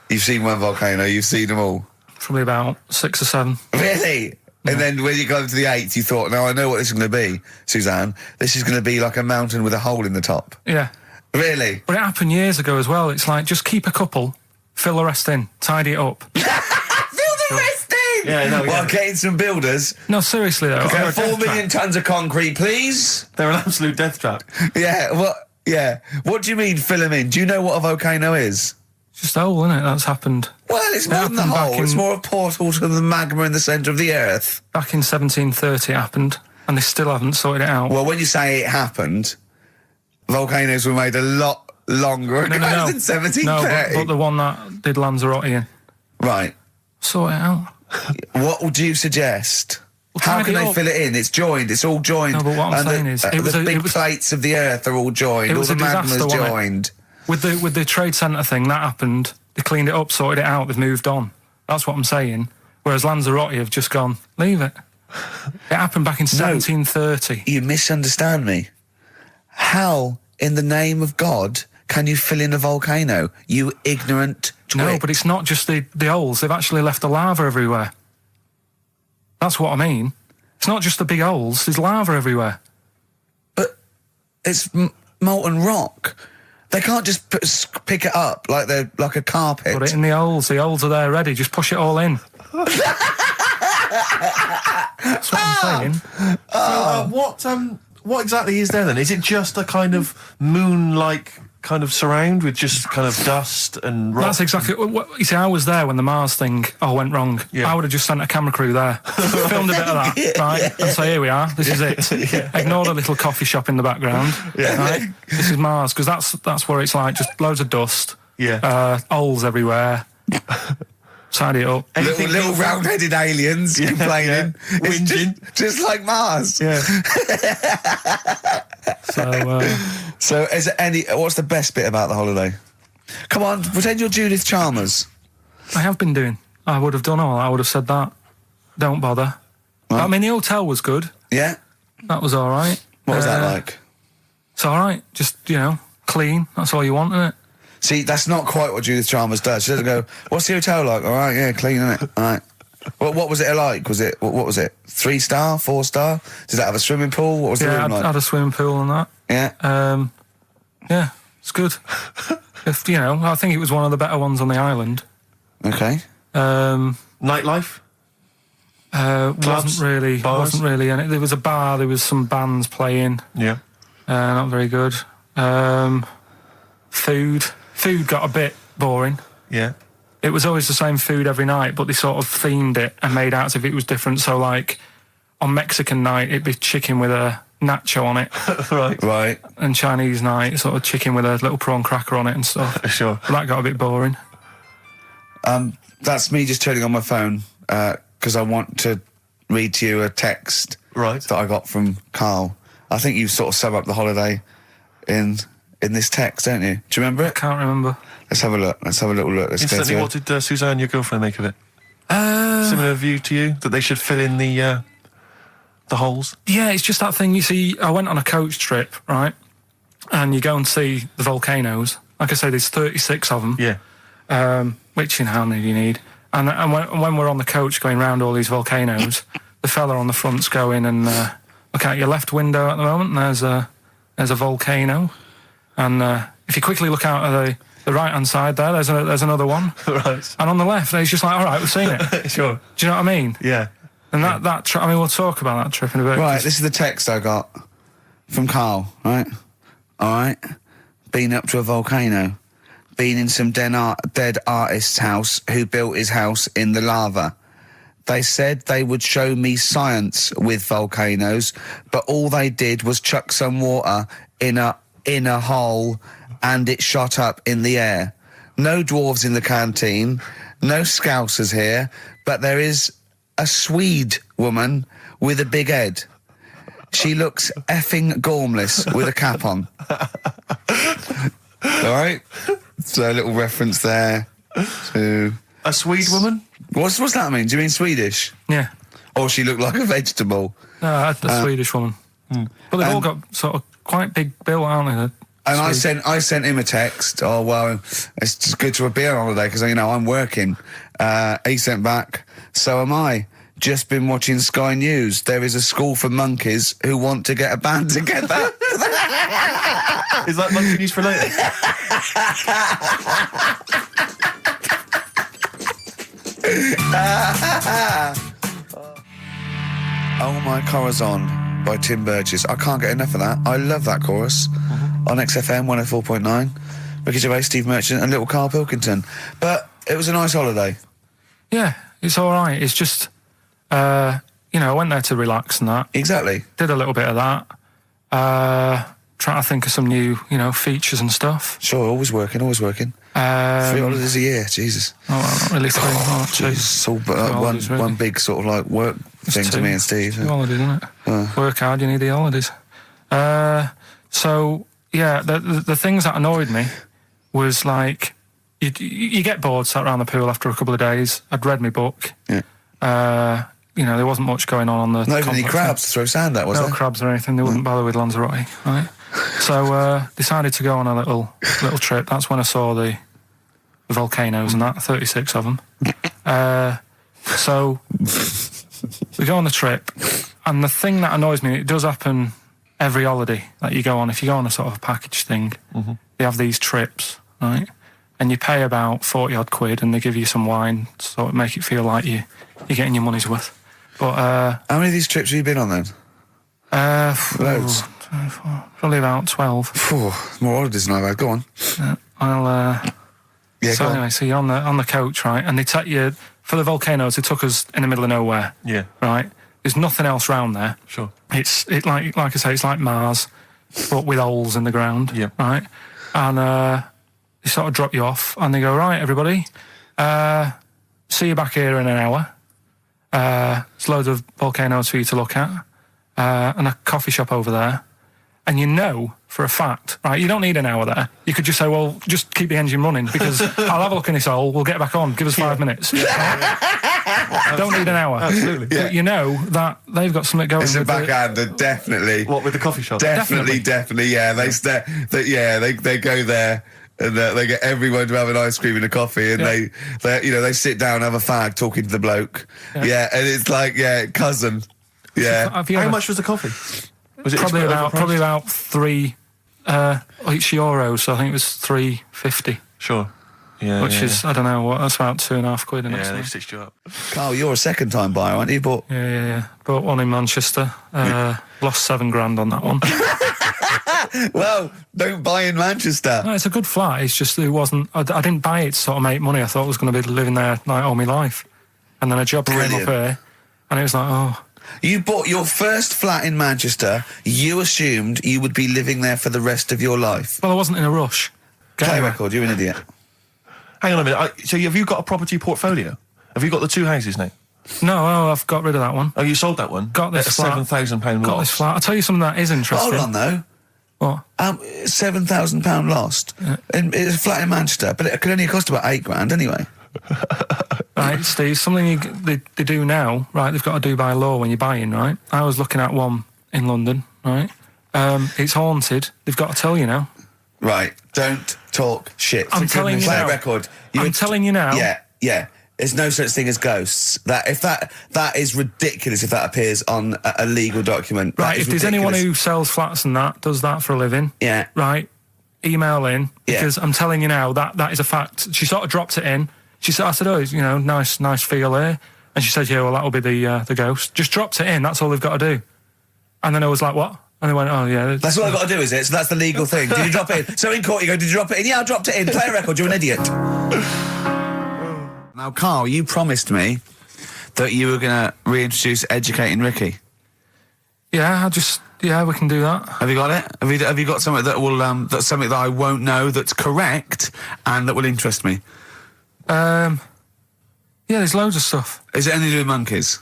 you've seen one volcano, you've seen them all? Probably about 6 or 7. Really? And then when you got to the 8th, you thought, now I know what this is going to be, Suzanne. This is going to be like a mountain with a hole in the top. Yeah. Really? But it happened years ago as well. It's like, just keep a couple, fill the rest in, tidy it up. Fill the rest in! Yeah, no, Well, yeah. getting some builders. No, seriously though. Okay, They're a 4 death million tons of concrete, please. They're an absolute death trap. Yeah, what? Yeah. What do you mean, fill them in? Do you know what a volcano is? Just a hole, isn't it? That's happened. Well, it's more than the happened back hole. It's in- more a portal to the magma in the centre of the earth. Back in 1730 it happened, and they still haven't sorted it out. Well, when you say it happened, volcanoes were made a lot longer ago than No, 1730. but the one that did Lanzarote in, Right. sort it out. What would you suggest? Well, How tidy can it they up. fill it in? It's joined. It's all joined. No, but what I'm And saying the, is, it was the a- big it was- plates of the earth are all joined. It All was the a disaster, magma's wasn't it? joined. With the trade centre thing, that happened. They cleaned it up, sorted it out, they've moved on. That's what I'm saying. Whereas Lanzarote have just gone, leave it. It happened back in 1730. You misunderstand me. How, in the name of God, can you fill in a volcano? You ignorant twit. No, but it's not just the holes. They've actually left the lava everywhere. That's what I mean. It's not just the big holes. There's lava everywhere. But it's molten rock. They can't just pick it up like they're like a carpet. Put it in the holes. The holes are there ready. Just push it all in. That's what I'm saying. What exactly is there then? Is it just a kind of moon-like kind of surround with just kind of dust and rock? That's exactly what you see. I was there when the Mars thing all went wrong. Yeah. I would have just sent a camera crew there, filmed a bit of that, right, and say, here we are. This is it. Ignore the little coffee shop in the background. Right? This is Mars, because that's where it's like just loads of dust. Yeah. Holes everywhere. tidy it up. Little round-headed aliens complaining. Yeah. It's Whinging. just like Mars. Yeah. So is there what's the best bit about the holiday? Come on, pretend you're Judith Chalmers. I have been doing. I would have done all. I would have said that. Don't bother. Right. I mean, the hotel was good. Yeah? That was all right. What was that like? It's all right. Just, clean. That's all you want, isn't it? See, that's not quite what Judith Chalmers does. She doesn't go, what's the hotel like? All right, yeah, clean, isn't it? All right. What was it like? Was it, what was it? 3-star, 4-star? Did that have a swimming pool? What was the room like? I had a swimming pool and that. Yeah? Yeah, it's good. I think it was one of the better ones on the island. Okay. Nightlife? Wasn't really in it. There was a bar, there was some bands playing. Yeah. Not very good. Food got a bit boring. Yeah. It was always the same food every night, but they sort of themed it and made out as if it was different. So, like, on Mexican night, it'd be chicken with a nacho on it. Right. And Chinese night, sort of chicken with a little prawn cracker on it and stuff. Sure. But that got a bit boring. That's me just turning on my phone because I want to read to you a text that I got from Karl. I think you sort of sum up the holiday in this text, don't you? Do you remember it? Can't remember. Let's have a look. Let's have a little look. Let's Instantly, what did Suzanne, your girlfriend, make of it? Similar view to you, that they should fill in the holes? Yeah, it's just that thing. You see, I went on a coach trip, right? And you go and see the volcanoes. Like I say, there's 36 of them. Yeah. Which, how many do you need? And when we're on the coach going round all these volcanoes, the fella on the front's going and look out your left window at the moment, and there's a volcano. And if you quickly look out at the right-hand side there's another one. Right. And on the left, it's just like, all right, we've seen it. Sure. Do you know what I mean? Yeah. And that trip, we'll talk about that trip in a bit. Right, this is the text I got from Karl, right? All right. Been up to a volcano. Been in some dead artist's house who built his house in the lava. They said they would show me science with volcanoes, but all they did was chuck some water in a hole and it shot up in the air. No dwarves in the canteen, no scousers here, but there is a Swede woman with a big head. She looks effing gormless with a cap on. All right? So a little reference there to... A Swede woman? What's that mean? Do you mean Swedish? Yeah. Or she looked like a vegetable? No, the Swedish woman. But they've all got sort of quite big bill, aren't they? And I sent him a text. Oh, well, it's just good to be on holiday because, I'm working. He sent back, so am I. Just been watching Sky News. There is a school for monkeys who want to get a band together. Is that monkey news for later? Oh My Corazon by Tim Burgess. I can't get enough of that. I love that chorus. On XFM 104.9. Ricky Gervais, Steve Merchant and little Karl Pilkington. But it was a nice holiday. Yeah, it's all right. It's just, I went there to relax and that. Exactly. Did a little bit of that. Trying to think of some new, features and stuff. Sure, always working. 3 holidays a year, Jesus. Oh, not really 3. Oh, 2. It's all one big sort of like work thing to me and Steve. 2 holidays, isn't it? Work hard, you need the holidays. So, yeah, the things that annoyed me was like, you get bored sat around the pool after a couple of days. I'd read my book. Yeah. There wasn't much going on the... Not even any crabs to throw sand at, was there? No crabs or anything. They wouldn't bother with Lanzarote, right? So, decided to go on a little trip. That's when I saw the volcanoes and that, 36 of them. So, we go on the trip, and the thing that annoys me, it does happen every holiday that you go on. If you go on a sort of a package thing, they have these trips, right? And you pay about 40-odd quid, and they give you some wine, so it make it feel like you're getting your money's worth. But how many of these trips have you been on then? Loads. Probably about 12. More holidays than I've had. Go on. Yeah, so anyway, so you're on the coach, right? And they take you for the volcanoes. They took us in the middle of nowhere. Yeah. Right. There's nothing else round there. Sure. It's like I say, it's like Mars, but with holes in the ground. Yeah. Right. And they sort of drop you off, and they go, right, everybody, see you back here in an hour. There's loads of volcanoes for you to look at, and a coffee shop over there. And you know for a fact, right, you don't need an hour there. You could just say, well, just keep the engine running because I'll have a look in this hole, we'll get back on, give us 5 minutes. Don't need an hour. Absolutely. Yeah. But you know that they've got something going. It's a with backhander, definitely. What, with the coffee shop? Definitely, yeah. They go there and they get everyone to have an ice cream and a coffee, and they sit down, have a fag, talking to the bloke. Yeah, and it's like cousin. Yeah. How much was the coffee? Was it probably about €3 each euro, so I think it was $3.50. Sure. Yeah. Which is, I don't know, what, that's about £2.50. Yeah, Yeah, they stitched you up. Carl, you're a second-time buyer, aren't you? But Yeah. Bought one in Manchester. Lost £7,000 on that one. well, don't buy in Manchester. No, it's a good flat. It's just it wasn't. I didn't buy it to sort of make money. I thought I was going to be living there like all my life, and then a job came up here, and it was like, oh. You bought your first flat in Manchester. You assumed you would be living there for the rest of your life. Well, I wasn't in a rush. Play record. You're an idiot. Hang on a minute. So have you got a property portfolio? Have you got the 2 houses now? No, I've got rid of that one. Oh, you sold that one? Got this at a flat. £7,000 Got loss. this flat. I'll tell you something that is interesting. Hold on, though. What? £7,000 lost. Yeah. It's a flat in Manchester, but it could only cost about £8,000 anyway. Right, Steve, something they do now, right, they've got to do by law when you're buying, right? I was looking at one in London, right? It's haunted. They've got to tell you now. Right, don't talk shit. I'm telling you Play now. a record. I'm telling you now. Yeah. There's no such thing as ghosts. That is ridiculous if that appears on a legal document. Right, if there's anyone who sells flats and does that for a living, yeah, right, email in, because I'm telling you now, that is a fact. She sort of dropped it in. She said, I said, oh, nice feel here. And she said, yeah, well, that'll be the ghost. Just dropped it in, that's all they've got to do. And then I was like, what? And they went, oh, yeah. That's what I've got to do, is it? So that's the legal thing. Did you drop it in? So in court you go, did you drop it in? Yeah, I dropped it in. Play a record, you're an idiot. Now, Carl, you promised me that you were going to reintroduce Educating Ricky. Yeah, we can do that. Have you got it? Have you got something that will that's something that I won't know that's correct and that will interest me? Yeah, there's loads of stuff. Is it anything to do with monkeys?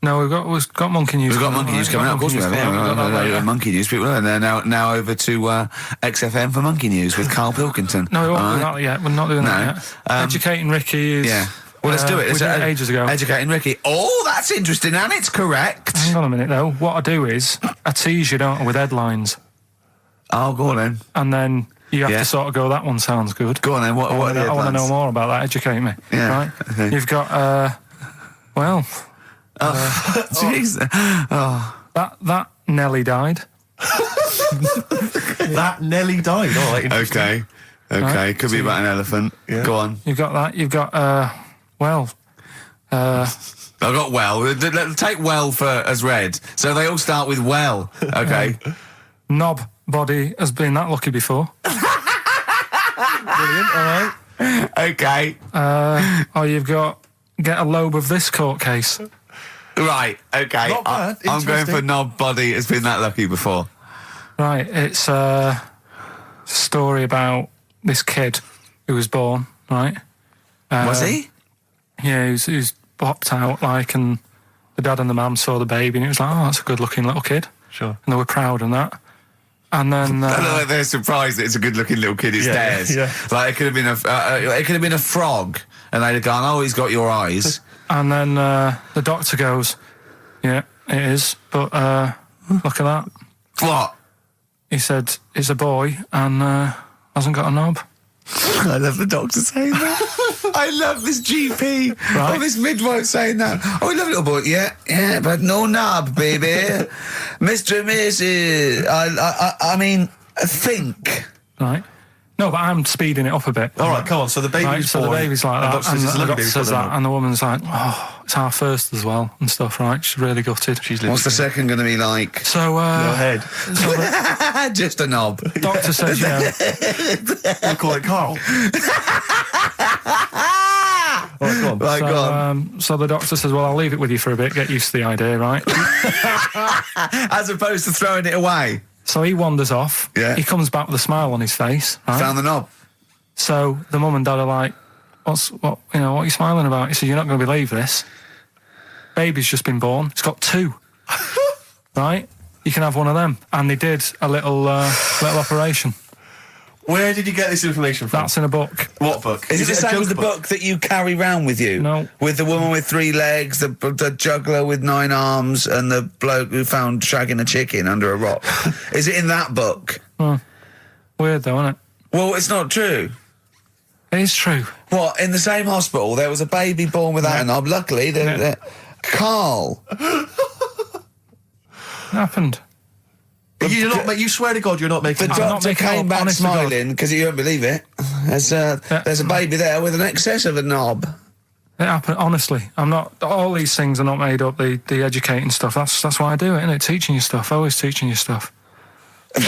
No, we've got monkey news. We've got monkey news coming out. Of course we have. Yeah, monkey news. People are there now over to XFM for monkey news with Karl Pilkington. No, we won't do that yet. We're not doing that yet. Educating Ricky is. Yeah. Well, let's do it. We did it ages ago. Educating Ricky. Oh, that's interesting, and it's correct. Hang on a minute, though. What I do is I tease you, don't I, with headlines. Oh, go on then. And then you have to sort of go, that one sounds good. Go on then. What are the I want to headlines? know more about that. Educate me. Yeah. Right? Okay. You've got, Jeez. that Nelly died. That Nelly died. All right. Okay. Right. Could be about an elephant. Yeah. Go on. You've got that. You've got, I've got well. Take well as read. So they all start with well. Okay. Knob body has been that lucky before. Brilliant. All right. Okay. Or you've got get a lobe of this court case. Right. Okay. Not bad. I'm going for Interesting. knob body has been that lucky before. Right. It's a story about this kid who was born. Right. Was he? Yeah, he was popped out and the dad and the mum saw the baby and it was like, oh, that's a good-looking little kid. Sure. And they were proud and that. And then Like they're surprised that it's a good-looking little kid. It's theirs. Yeah. Like it could have been a frog, and they'd have gone, "Oh, he's got your eyes." And then the doctor goes, yeah, it is, but look at that. What? He said, it's a boy and hasn't got a knob. I love the doctor saying that. I love this GP. Right. Oh, this midwife saying that. Oh, we love little boy. Yeah, but no knob, baby. Mr. and Mrs. I mean, think. Right. No, but I'm speeding it up a bit. All right, come on. So the baby's Right, so born. the baby's like that, and the doctor says that, and and the woman's like, oh, it's our first as well, and stuff, right? She's really gutted. she's What's the second going to be like? So, Go ahead. so the Just a knob. doctor says, you know, We'll call it Carl. All right, go on. Right, go on. so the doctor says, well, I'll leave it with you for a bit, get used to the idea, right? As opposed to throwing it away. So he wanders off. Yeah. He comes back with a smile on his face, right? Found the knob. So the mum and dad are like, what are you smiling about? He said, you're not going to believe this. Baby's just been born. It's got 2. Right? You can have one of them. And they did a little operation. Where did you get this information from? That's in a book. What book? Is it the same as the book that you carry round with you? No. With the woman with 3 legs, the juggler with 9 arms, and the bloke who found shagging a chicken under a rock. Is it in that book? Weird though, isn't it? Well, it's not true. It is true. What, in the same hospital, there was a baby born without a knob. Luckily, Karl. It happened. You swear to God you're not making The this up. doctor came back smiling because he won't believe it. There's a baby there with an excess of a knob. It happened, honestly. I'm not... All these things are not made up, the educating stuff. That's why I do it, innit? Teaching you stuff. Always teaching you stuff. All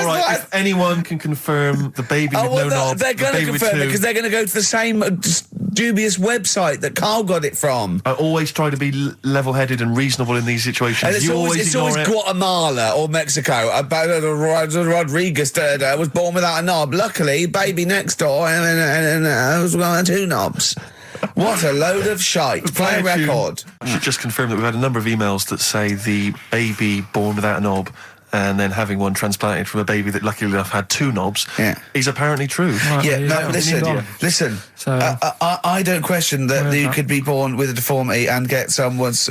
right, if anyone can confirm the baby with no knob, they're going to confirm it because they're going to go to the same dubious website that Karl got it from. I always try to be level-headed and reasonable in these situations. And it's always Guatemala or Mexico. Rodriguez was born without a knob. Luckily, baby next door was one of 2 knobs. What a load of shite. Play a record. I should just confirm that we've had a number of emails that say the baby born without a knob and then having one transplanted from a baby that luckily enough had 2 knobs is apparently true. Right, listen. So, I don't question that you could be born with a deformity and get someone's,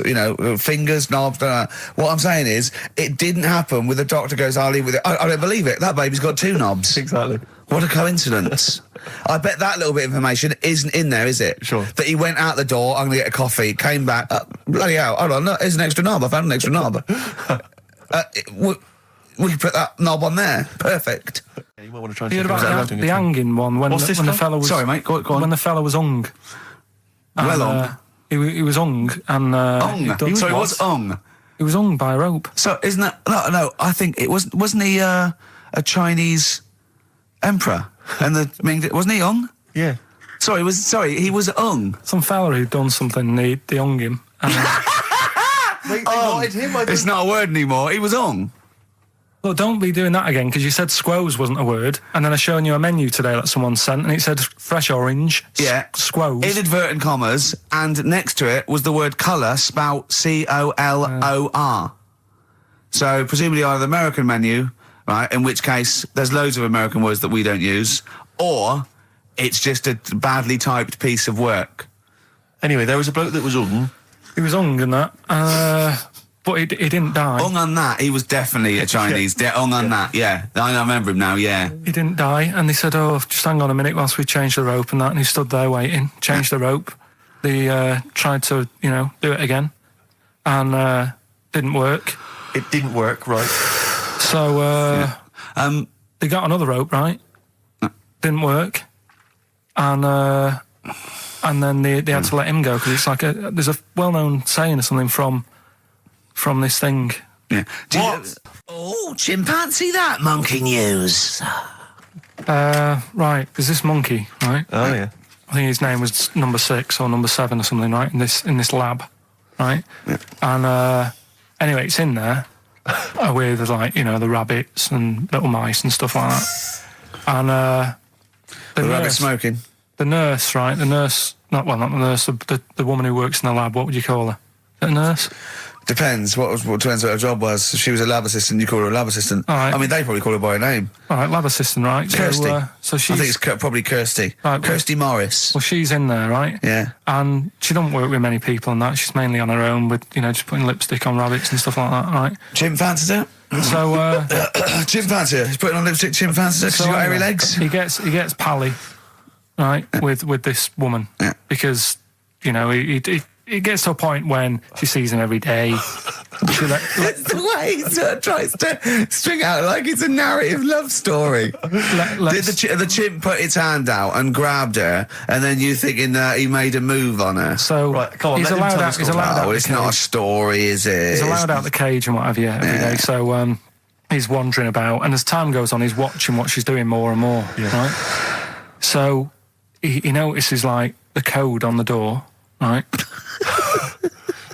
fingers, knobs. What I'm saying is, it didn't happen with the doctor goes, I'll leave with it. I don't believe it. That baby's got 2 knobs. Exactly. What a coincidence. I bet that little bit of information isn't in there, is it? Sure. That he went out the door, I'm going to get a coffee, came back, bloody hell, hold on, look, here's an extra knob, I found an extra knob. We put that knob on there. Perfect. Yeah, you might want to try and you heard about the hanging one when the fella was... Sorry, mate, go on. When the fella was hung. Well hung? He was hung and... He was hung? He was hung by a rope. So, isn't that... No, I think it wasn't he a Chinese emperor? And wasn't he hung? Yeah. Sorry, he was hung. Some fella who'd done something, they hung him. And, it's not a word anymore. He was hung. Look, don't be doing that again, because you said squoze wasn't a word, and then I shown you a menu today that someone sent, and it said fresh orange, squoze. Inadvertent commas, and next to it was the word colour, spelt C-O-L-O-R. So, presumably either the American menu, right, in which case there's loads of American words that we don't use, or it's just a badly typed piece of work. Anyway, there was a bloke that was hung. He was hung and that, but he didn't die. Hung on that, he was definitely a Chinese. Hung on that, yeah. I remember him now, yeah. He didn't die, and they said, just hang on a minute whilst we change the rope and that, and he stood there waiting, changed the rope. They tried to, do it again, and didn't work. It didn't work, right. So, they got another rope, right? Didn't work. And then they had to let him go, because it's like there's a well-known saying or something from this thing. Yeah. Chimpanzee that monkey news. Right, there's this monkey, right? Oh, yeah. I think his name was number 6 or number 7 or something, right? In this lab, right? Yeah. And anyway, it's in there with the rabbits and little mice and stuff like that. And the rabbit smoking. The nurse, right? The nurse, not the nurse, the woman who works in the lab. What would you call her? A nurse? Depends. Depends what her job was. If she was a lab assistant, you call her a lab assistant. All right. I mean, they probably call her by her name. All right, lab assistant, right? Kirsty. So she's... I think it's probably Kirsty. Right, Kirsty Morris. Well, she's in there, right? Yeah. And she doesn't work with many people and that. She's mainly on her own with, just putting lipstick on rabbits and stuff like that, right? Chimp fancies her? So, Chimp fancy her. He's putting on lipstick, chimp fancies her because she's got hairy legs? He gets pally, right, with this woman. Yeah. Because, it gets to a point when she sees him every day. It's the way he sort of tries to string out like it's a narrative love story. Did the chimp put its hand out and grabbed her, and then you thinking that he made a move on her? So right, come on, he's allowed out. He's allowed out. It's not a story, is it? He's allowed out the cage and what have you every day. So he's wandering about, and as time goes on, he's watching what she's doing more and more. Yeah. Right. So he notices like the code on the door. Right.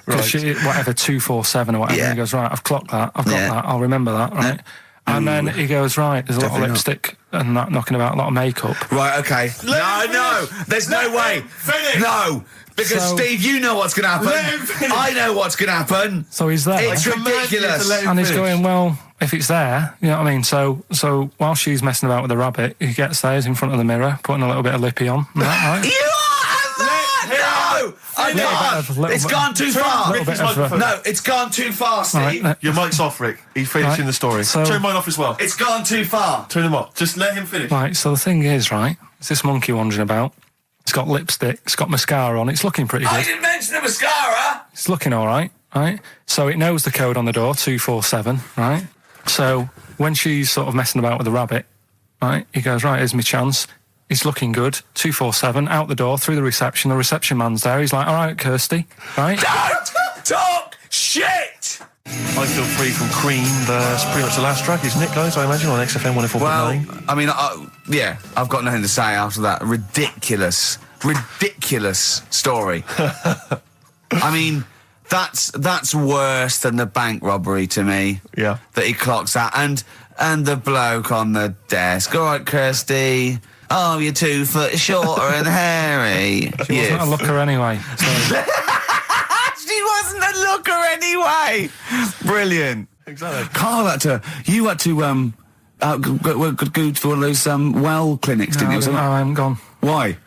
Right. Whatever, 247 or whatever. Yeah. And he goes, right, I've clocked that. I've got that. I'll remember that, right? And then he goes, right, there's a lot of lipstick and that knocking about a lot of makeup. Right, okay. No, there's no way. Finish. No, because So- Steve, you know what's going to happen. Let him finish. I know what's going to happen. So he's there. It's ridiculous. And he's going, well, if it's there, you know what I mean? So while she's messing about with the rabbit, he gets there, he's in front of the mirror, putting a little bit of lippy on. Right? You are no! I can't. It's gone too far. little bit of, No, it's gone too far, Steve. Right, Your mic's off, Rick. He's finishing Right. the story. So- Turn mine off as well. It's gone too far. Turn them off. Just let him finish. Right, so the thing is, right, it's this monkey wandering about. It's got lipstick, it's got mascara on, it's looking pretty I good. didn't mention the mascara. It's looking all right, right? So it knows the code on the door, 247, right? So when she's sort of messing about with the rabbit, right, he goes, right, here's my chance. He's looking good, 247, out the door, through the reception man's there. He's like, all right, Kirsty, right? Don't talk shit. I Feel Free from Cream. That's pretty much the last track, isn't it, guys? I imagine on XFM 104.9. Well, I mean, yeah, I've got nothing to say after that ridiculous story. I mean, that's worse than the bank robbery to me. Yeah. That he clocks that, and the bloke on the desk. All right, Kirsty. Oh, you're 2 foot shorter and hairy. She wasn't a looker anyway. So. She wasn't a looker anyway. Brilliant. Exactly. Carl you had to go to one of those well clinics, didn't you? I haven't gone. Why?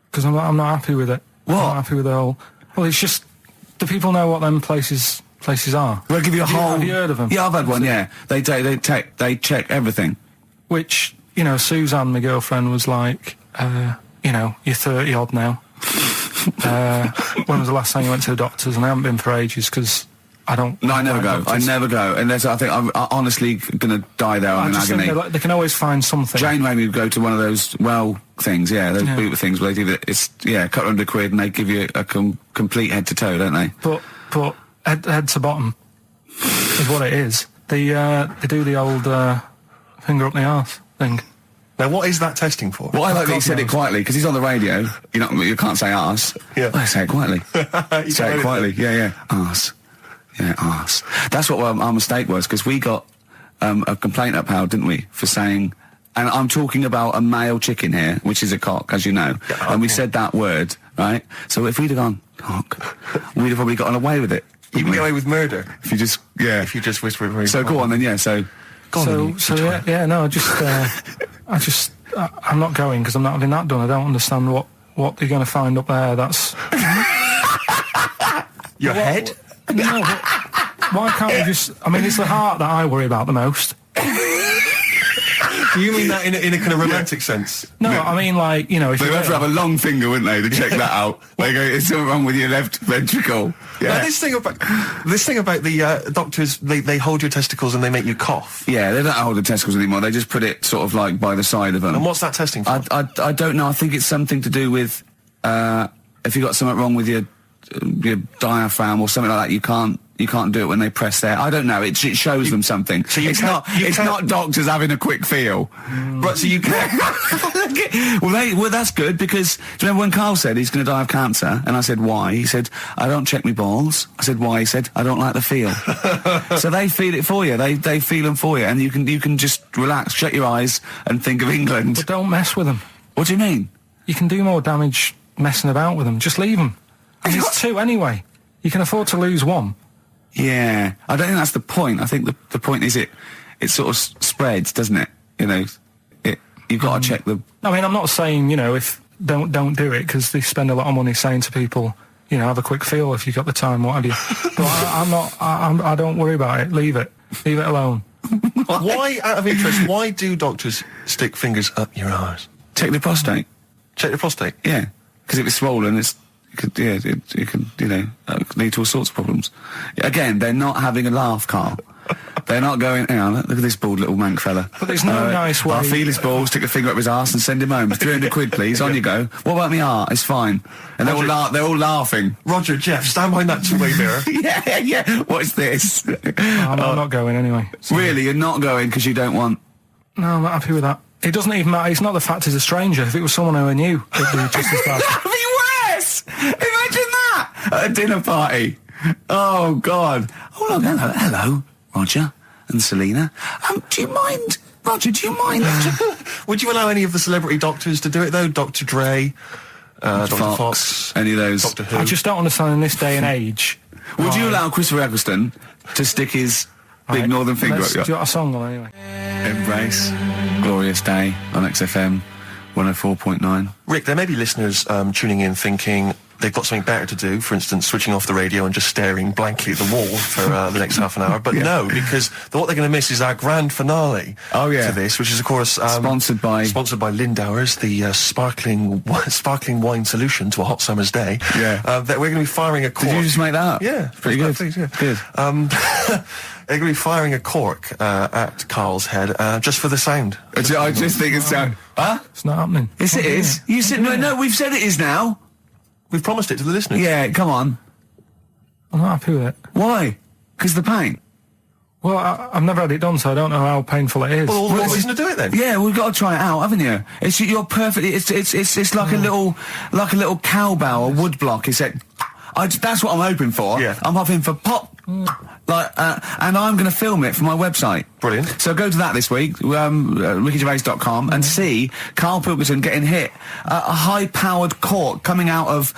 Because I'm not happy with it. What? I'm not happy with the whole... Well, it's just... Do people know what them places are? They'll give you a whole... Have you heard of them? Yeah, I've had one, yeah. They check everything. Which, you know, Suzanne, my girlfriend, was like, you know, you're 30 odd now. When was the last time you went to the doctors? And I haven't been for ages because I don't... No, I never go. doctors. I never go. Unless I think I'm honestly going to die there. I'm I in just agony. think they can always find something. Jane made me go to one of those well things, yeah, those boot things where they do it's, yeah, £200 and they give you a complete head to toe, don't they? But head to bottom is what it is. They do the old finger up the arse thing. Now, what is that testing for? Well, I like that he God said it knows. quietly, because he's on the radio. You can't say arse. Yeah. Well, say it quietly. You Say got it quietly. Yeah. Arse. Yeah, arse. That's what our mistake was, because we got a complaint upheld, didn't we, for saying... And I'm talking about a male chicken here, which is a cock, as you know. Yeah, and we said that word, right? So if we'd have gone, cock, we'd have probably gotten away with it. You can get away with murder If you just, yeah. if you just whisper it very So go on then, yeah, so... I'm not going because I'm not having that done. I don't understand what you're going to find up there. That's Your head? no. But why can't we just? I mean, it's the heart that I worry about the most. Do you mean that in a kind of romantic sense? No, I mean like if They you have to have a long finger, wouldn't they, to check that out? They go, it's something wrong with your left ventricle. Now, Yeah. this thing about the doctors, they hold your testicles and they make you cough. Yeah, they don't hold the testicles anymore. They just put it sort of like by the side of them. And what's that testing for? I don't know. I think it's something to do with if you got something wrong with your diaphragm or something like that. You can't do it when they press there. I don't know. It shows them something. So you it's can't- not. you It's can't- not doctors having a quick feel. Right, so you can... well, that's good because do you remember when Carl said he's going to die of cancer? And I said why? He said I don't check my balls. I said why? He said I don't like the feel. So they feel it for you. They feel them for you, and you can just relax, shut your eyes, and think of England. but don't mess with them. What do you mean? You can do more damage messing about with them. Just leave them. And there's two anyway. You can afford to lose one. Yeah, I don't think that's the point. I think the point is it sort of spreads, doesn't it? You've got to check the... I mean, I'm not saying, if don't do it because they spend a lot of money saying to people, have a quick feel if you've got the time, what have you. But I don't worry about it. Leave it alone. Why, out of interest, why do doctors stick fingers up your arse? Check the prostate. Check the prostate? Yeah, because if it's swollen, it could lead to all sorts of problems. Again, they're not having a laugh, Carl. They're not going, hang on, look at this bald little mank fella. But there's no nice way... I'll feel his balls, stick a finger up his arse and send him home. 300 quid, please, on you go. What about me art? It's fine. And they're all laughing. Roger, Jeff, stand behind that two-way mirror. Yeah, what's this? I'm not going anyway. So. Really, you're not going because you don't want... No, I'm not happy with that. It doesn't even matter. It's not the fact he's a stranger. If it was someone who I knew, it'd be just as bad. That'd be worse! Imagine that! At a dinner party. Oh, God. Oh, look, hello, Roger and Selena. Do you mind... Roger, do you mind... Would you allow any of the celebrity doctors to do it, though? Dr. Dre, Dr. Fox, any of those. Doctor Who? I just don't understand in this day and age. Would you allow Christopher Eccleston to stick his big northern finger up Do you your... want a song on anyway? Embrace. Glorious Day on XFM 104.9. Rick, there may be listeners tuning in thinking they've got something better to do, for instance, switching off the radio and just staring blankly at the wall for the next half an hour. But no, because what they're going to miss is our grand finale to this, which is, of course... sponsored by Lindauer's, the sparkling wine solution to a hot summer's day. Yeah. That we're going to be firing a cork. Did you just make that up? Yeah. Pretty good. Please, yeah. Good. They're going to be firing a cork at Karl's head just for the sound. I just think it's... Huh? It's not happening. Yes, it is. You said... No, we've said it is now. We've promised it to the listeners. Yeah, come on. I'm not happy with it. Why? Because the pain. Well, I've never had it done, so I don't know how painful it is. Well, all the more reason to do it then. Yeah, we've got to try it out, haven't you? You're perfect. It's like a little cowbell or wood block. It's like, that's what I'm hoping for. Yeah. I'm hoping for pop. And I'm going to film it for my website. Brilliant. So go to that this week, rickygervais.com, and see Karl Pilkington getting hit. A high-powered cork coming out of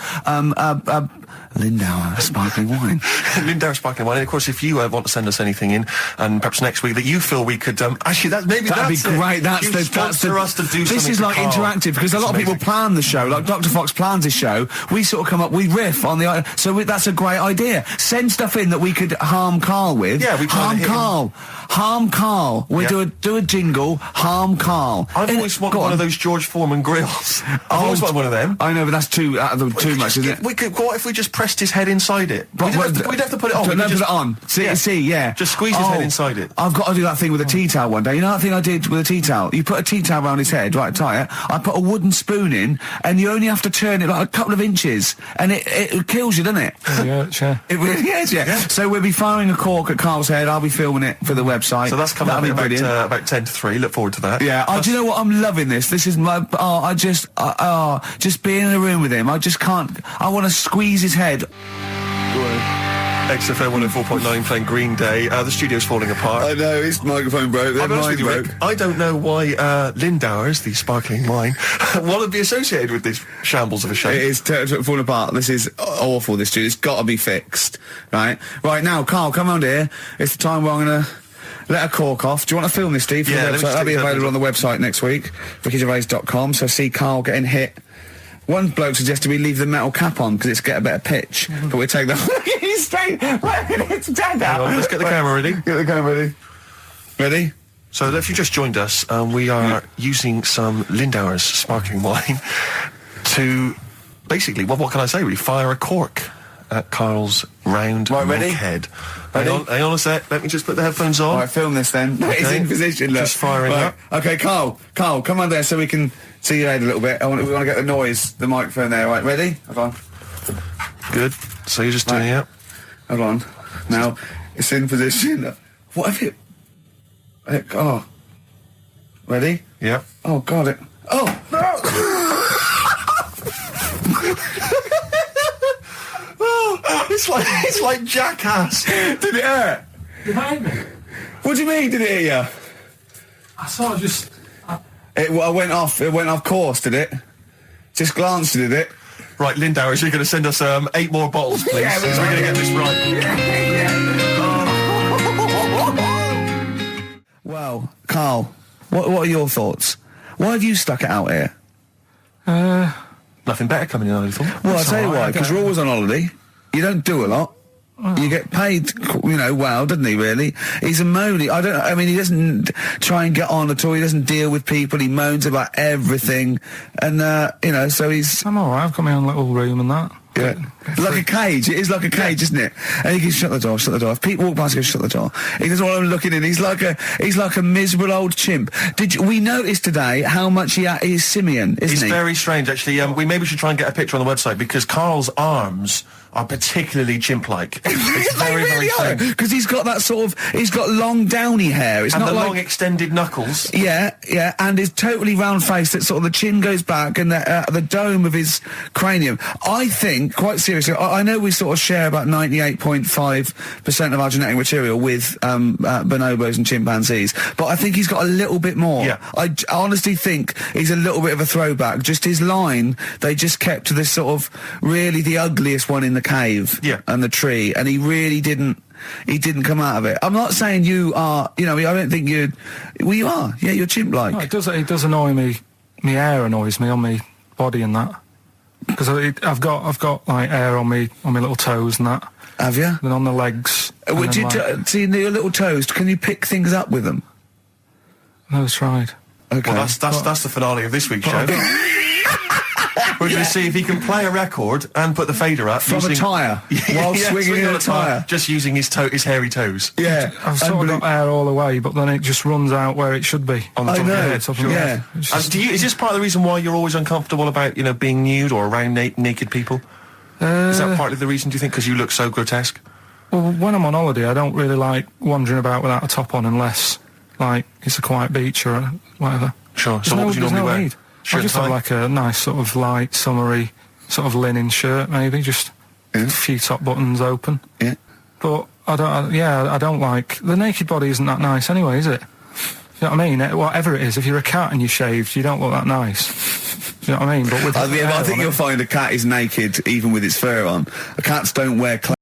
Lindauer sparkling wine. Lindauer sparkling wine. And of course, if you want to send us anything in, and perhaps next week that you feel we could actually that'd be great. That's us to do. This is like interactive because a lot of people plan the show. Like Dr. Fox plans his show. We sort of come up, we riff on the. So that's a great idea. Send stuff in that we could harm Karl with. Yeah, we harm Karl. Harm Karl. We do a jingle. Harm Karl. I've always wanted one of those George Foreman grills. I've always wanted one of them. I know, but that's too much, isn't it? We could. What if we just pressed his head inside it? We'd have to put it on. Put it on. See, yeah. Just squeeze his head inside it. I've got to do that thing with a tea towel one day. You know that thing I did with a tea towel? You put a tea towel around his head, right, tie it. I put a wooden spoon in, and you only have to turn it like a couple of inches, and it kills you, doesn't it? Yeah, sure. It really is, yeah. So we'll be firing a cork at Karl's head. I'll be filming it for the website. So that's coming up brilliant. About 10 to 3. Look forward to that. Yeah. Do you know what? I'm loving this. This is my... just being in a room with him. I just can't... I want to squeeze his head. XFM 104.9 playing Green Day. The studio's falling apart. I know, his microphone broke. I'll be honest with you, Rick, I don't know why Lindauer's, the sparkling wine, want to be associated with this shambles of a show. It is falling apart. This is awful, this studio. It's got to be fixed. Right now, Karl, come round here. It's the time where I'm going to let a cork off. Do you want to film this, Steve? Yeah, that'll be available on the website next week, rickygervais.com. So see Karl getting hit. One bloke suggested we leave the metal cap on because it's get a better pitch, but we take that. He's straight. It's dead out. Let's get the camera ready. Get the camera ready. Ready? So if you just joined us, we are using some Lindauer's sparkling wine to basically, what can I say? Really, fire a cork at Karl's round ready? head. Ready? Hang on a sec. Let me just put the headphones on. All right, film this then. Okay. It's in position. Look. Just firing up. Okay, Karl, come on there so we can see your head a little bit. We want to get the noise, the microphone there. Right, ready? Hold on. Good. So you're just doing it. Hold on. Now it's in position. What if it? Oh. Ready? Yeah. Oh God! It. Oh no! It's like Jackass. Did it hurt? Did that hit me? What do you mean? Did it hit you? I sort of just... It went off. It went off course. Did it? Just glanced, did it? Right, Lindauer, you're going to send us 8 more bottles, please. Yeah, we're going to get this right. Well, Karl, what are your thoughts? Why have you stuck it out here? Nothing better coming in, I thought. Well, I'll tell you why, because you're always on holiday. You don't do a lot. You get paid, well, doesn't he, really? He's a moany. He doesn't try and get on at all. He doesn't deal with people. He moans about everything. And, so he's... I'm alright. I've got my own little room and that. Yeah. Like a cage. It is like a cage, isn't it? And he can shut the door. If people walk past, he goes, shut the door. He doesn't want them looking in. He's like a miserable old chimp. We noticed today how much he is simian, isn't he? He's very strange, actually. We maybe should try and get a picture on the website because Karl's arms are particularly chimp-like. It's very, very strange. Because he's got that sort of, he's got long downy hair. It's And not the like long extended knuckles. Yeah, and his totally round face that sort of the chin goes back and the dome of his cranium. I think, quite seriously, I know we sort of share about 98.5% of our genetic material with bonobos and chimpanzees, but I think he's got a little bit more. Yeah. I honestly think he's a little bit of a throwback. Just his line, they just kept to this sort of really the ugliest one in the cave and the tree, and he really didn't. He didn't come out of it. I'm not saying you are, I don't think you'd... Well, you are. Yeah, you're chimp-like. No, it does annoy me. My hair annoys me on my body and that. Because I've got like hair on me little toes and that. Have you? And on the legs. Would you see your little toes? Can you pick things up with them? No, tried. Okay. Well, that's the finale of this week's show. We're going to see if he can play a record and put the fader up From a tyre, while swinging on a tyre. Just using his hairy toes. Yeah. I've sort of got hair all the way, but then it just runs out where it should be. On the top of your head. Top of your head. Is this part of the reason why you're always uncomfortable about, being nude or around naked people? Is that partly the reason, do you think, because you look so grotesque? Well, when I'm on holiday, I don't really like wandering about without a top on unless, like, it's a quiet beach or whatever. Sure. So what would you normally wear? Need. I just have like a nice sort of light, summery, sort of linen shirt, maybe, just a few top buttons open. Yeah. But I don't like... The naked body isn't that nice anyway, is it? You know what I mean? Whatever it is, if you're a cat and you're shaved, you don't look that nice. You know what I mean? But with I think you'll find a cat is naked even with its fur on. Cats don't wear clothes.